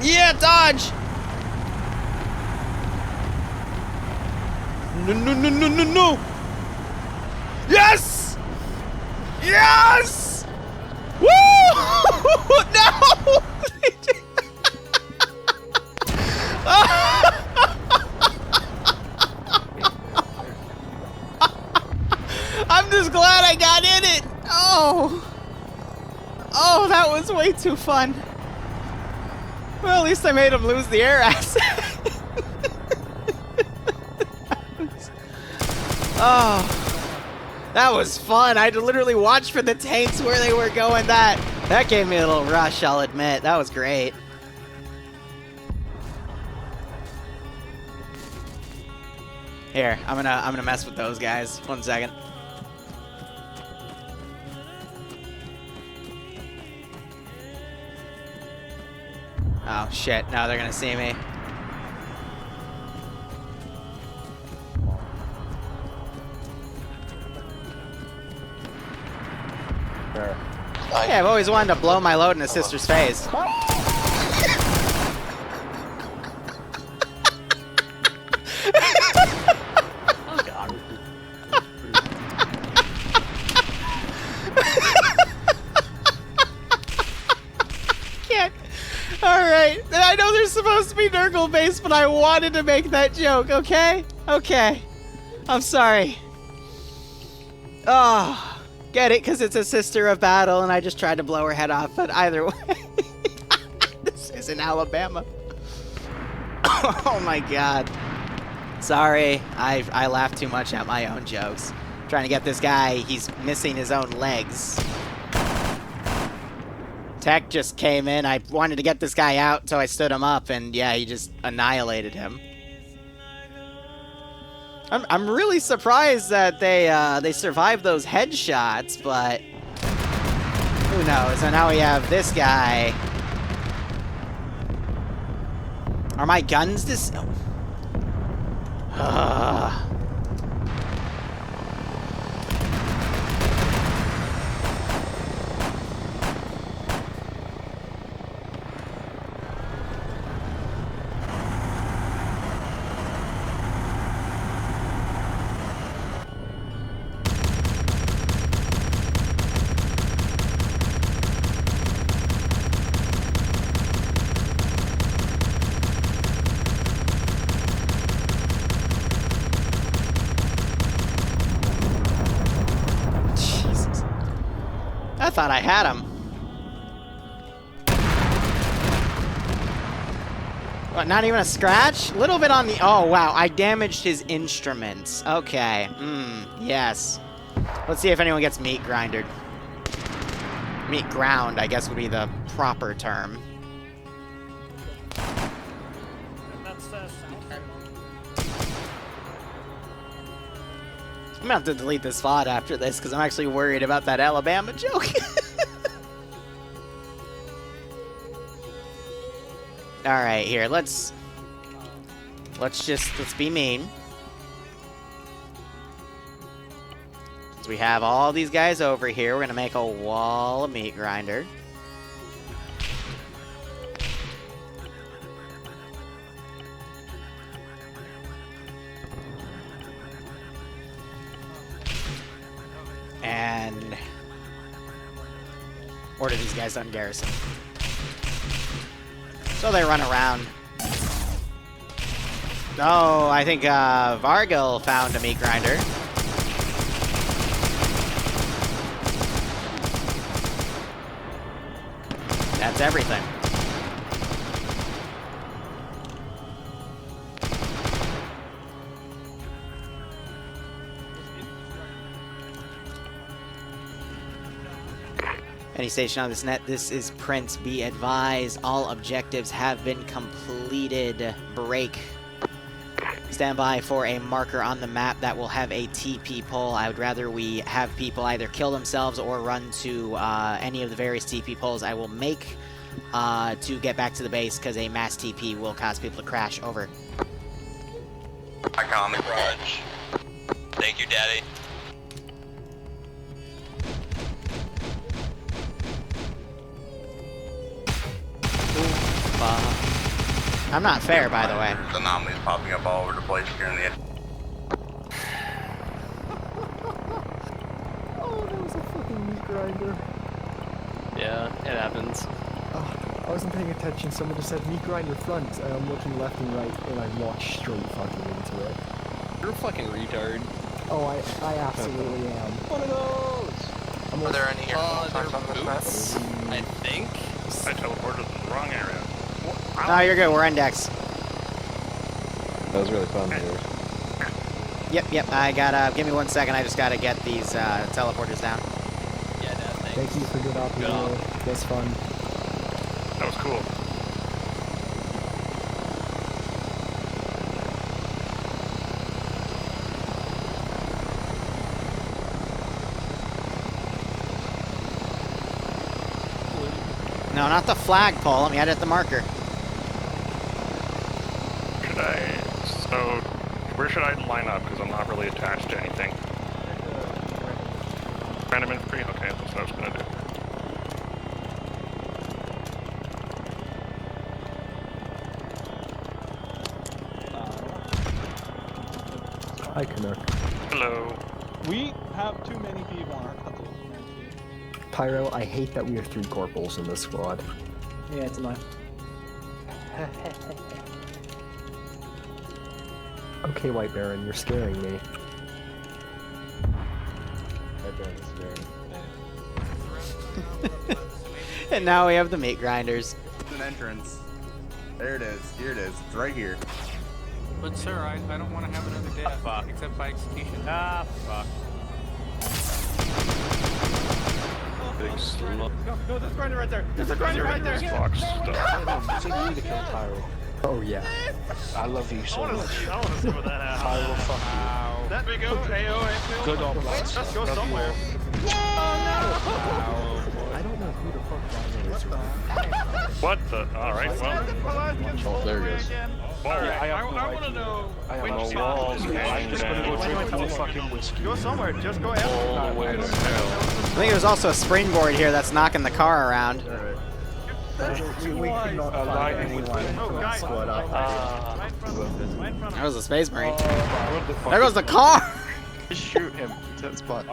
Yeah, dodge! No, no, no, no, no, no! Yes! Yes! Woo! No! I'm just glad I got in it! Oh! Oh, that was way too fun. Well, at least I made him lose the air asset. Oh, that was fun. I had to literally watch for the tanks where they were going. That gave me a little rush, I'll admit. That was great. Here, I'm gonna mess with those guys. 1 second. Oh shit, now they're gonna see me. Yeah, I've always wanted to blow my load in his sister's face. Alright, I know they're supposed to be Nurgle based, but I wanted to make that joke, okay? Okay. I'm sorry. Oh, get it? Because it's a sister of battle, and I just tried to blow her head off, but either way. This is in Alabama. Oh my god. Sorry, I laughed too much at my own jokes. Trying to get this guy, he's missing his own legs. Tech just came in. I wanted to get this guy out, so I stood him up, and yeah, he just annihilated him. I'm really surprised that they survived those headshots, but who knows? So now we have this guy. Are my guns dis? I thought I had him. What, not even a scratch? A little bit on the... Oh, wow. I damaged his instruments. Okay. Yes. Let's see if anyone gets meat grindered. Meat ground, I guess, would be the proper term. I'm gonna have to delete this VOD after this because I'm actually worried about that Alabama joke. Alright, here, let's be mean. Since we have all these guys over here, we're gonna make a wall of meat grinder. And order these guys on garrison. So they run around. Oh, I think Vargil found a meat grinder. That's everything. Any station on this net, this is Prince. Be advised, all objectives have been completed. Break. Stand by for a marker on the map that will have a TP pole. I would rather we have people either kill themselves or run to any of the various TP poles I will make to get back to the base, because a mass TP will cause people to crash. Over. I comment, Raj. Thank you, Daddy. I'm not fair, by the way. There's anomalies popping up all over the place here in the... Oh, that was a fucking meat grinder. Yeah, it happens. Oh, I wasn't paying attention. Someone just said meat grinder front. I'm looking left and right, and I walked straight fucking into it. You're a fucking retard. Oh, I absolutely am. One of those! Are there any here? They're boots, I think. I teleported to the wrong area. No, you're good. We're index. That was really fun, dude. Yep. I gotta... Give me 1 second. I just gotta get these teleporters down. Yeah, Dad, thanks. Thank you for good operating. That's fun. That was cool. No, not the flagpole. Let me edit the marker. Where should I line up? Because I'm not really attached to anything. Random infantry? Okay, that's what I was going to do. Hi, Canuck. Hello. We have too many people on our couple. Pyro, I hate that we are 3 corporals in this squad. Yeah, it's mine. Okay, White Baron, you're scaring me. White Baron is scary. And now we have the meat grinders. An entrance. There it is. Here it is. It's right here. But sir, I don't want to have another death except by execution. Ah, fuck. Big slow. Go, there's a grinder right there. There's a grinder right there. Fuck stuff. I think you need to kill Pyro. Oh, yeah. I love you so much. I want to see what that happens. Pyro, fuck you. That big O, AO, Good on blast. Let's go somewhere. I don't know who the fuck that is. What the? Alright, well. Oh, there he is. I want to know. I have no walls. I'm just gonna go drink more fucking whiskey. Go somewhere, just go after All the way to hell. I think there's also a springboard here that's knocking the car around. We could not find anyone from the squad up. That was a space marine. There goes the car! Just shoot him to that spot.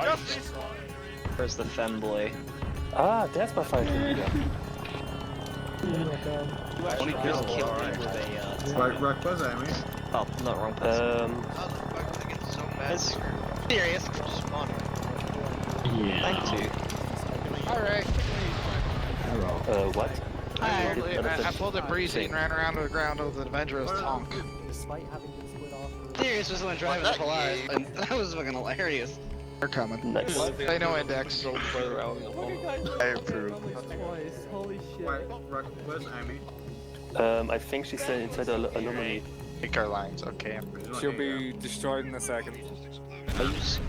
Where's the femboy? Ah, that's my fighter. Yeah. 20 kills. Killed me with a. Right, buzz at me. Oh, not wrong person. It's serious. Just fun. Yeah. Thank you. Alright. What? I pulled a breezy and ran around to the ground with an adventurous honk. Despite having been split off. Serious was the one driving the Polaris, and that was fucking hilarious. They're coming. Nice. They know index. I approve. Holy shit. Buzz at me. I think she's inside the anomaly. Pick our lines, okay. She'll be destroyed in a second. Oops.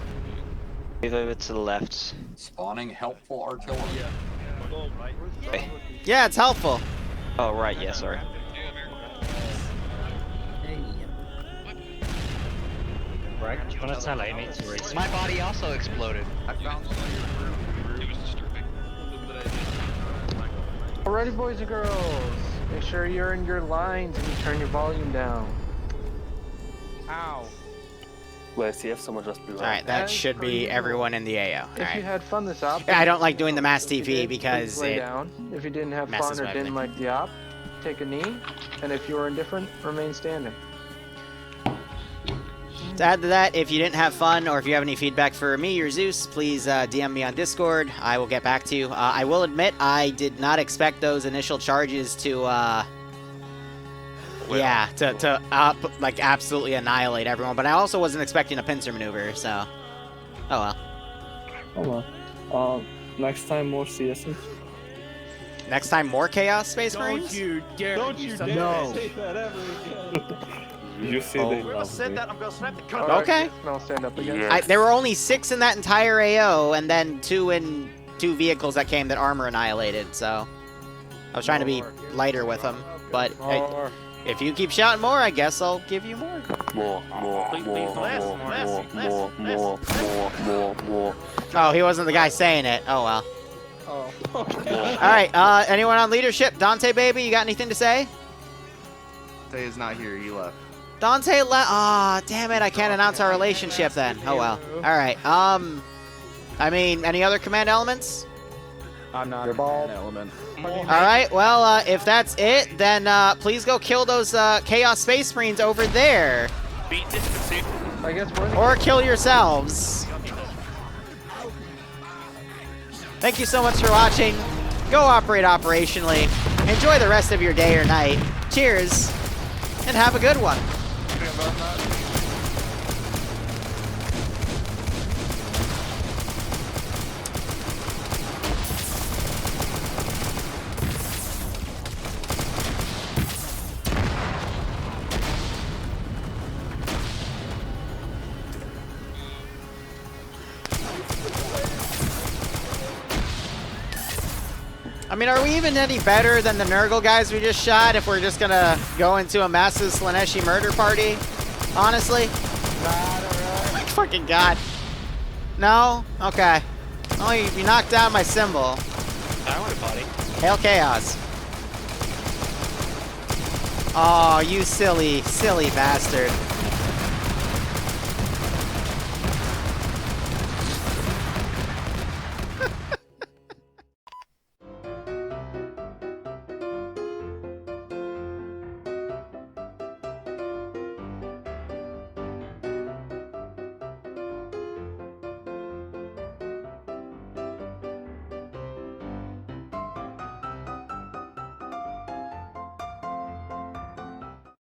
Move over to the left. Spawning helpful artillery. Okay. Yeah, it's helpful. Oh, right, yeah, sorry. Right? Wanna tell Amy to race? My body also exploded. Alrighty, boys and girls. Make sure you're in your lines and you turn your volume down. Ow. Where CF someone just be right. Alright, that should be everyone in the AO. If you Alright. had fun this op, Yeah, I don't like doing the mass if you TP did, because please lay it down. If you didn't have messes fun or with didn't me. like the op, take a knee. And if you were indifferent, remain standing. To add to that, if you didn't have fun or if you have any feedback for me or Zeus, please DM me on Discord. I will get back to you. I will admit I did not expect those initial charges to, like absolutely annihilate everyone. But I also wasn't expecting a pincer maneuver, so. Oh well. Oh well. Next time, more CSs. Next time, more Chaos Space Marines? Don't you dare No. say that ever again. You see Oh. they Whoever love said me. that, I'm gonna slap the All cunt. right, Okay. I'll stand up again. Yeah. There were only 6 in that entire AO, and then 2 vehicles that came that Armor annihilated, so... I was trying to be lighter with them, but if you keep shouting more, I guess I'll give you more. More. Oh, he wasn't the guy saying it. Oh, well. Oh, okay. Alright, anyone on leadership? Dante, baby, you got anything to say? Dante is not here, you left. Dante left. Aw, damn it, I can't announce our relationship then. Oh, well. Alright, I mean, any other command elements? I'm not Your a ball. command element. Alright, well, if that's it, then please go kill those Chaos Space Marines over there. Beat this pursuit. I guess we're Or kill yourselves. Thank you so much for watching. Go operate operationally. Enjoy the rest of your day or night. Cheers, and have a good one. I mean, are we even any better than the Nurgle guys we just shot if we're just gonna go into a massive Slaneshi murder party? Honestly? Oh my fucking god. No? Okay. Oh, you knocked down my symbol. I want a body. Hail Chaos. Oh, you silly, silly bastard.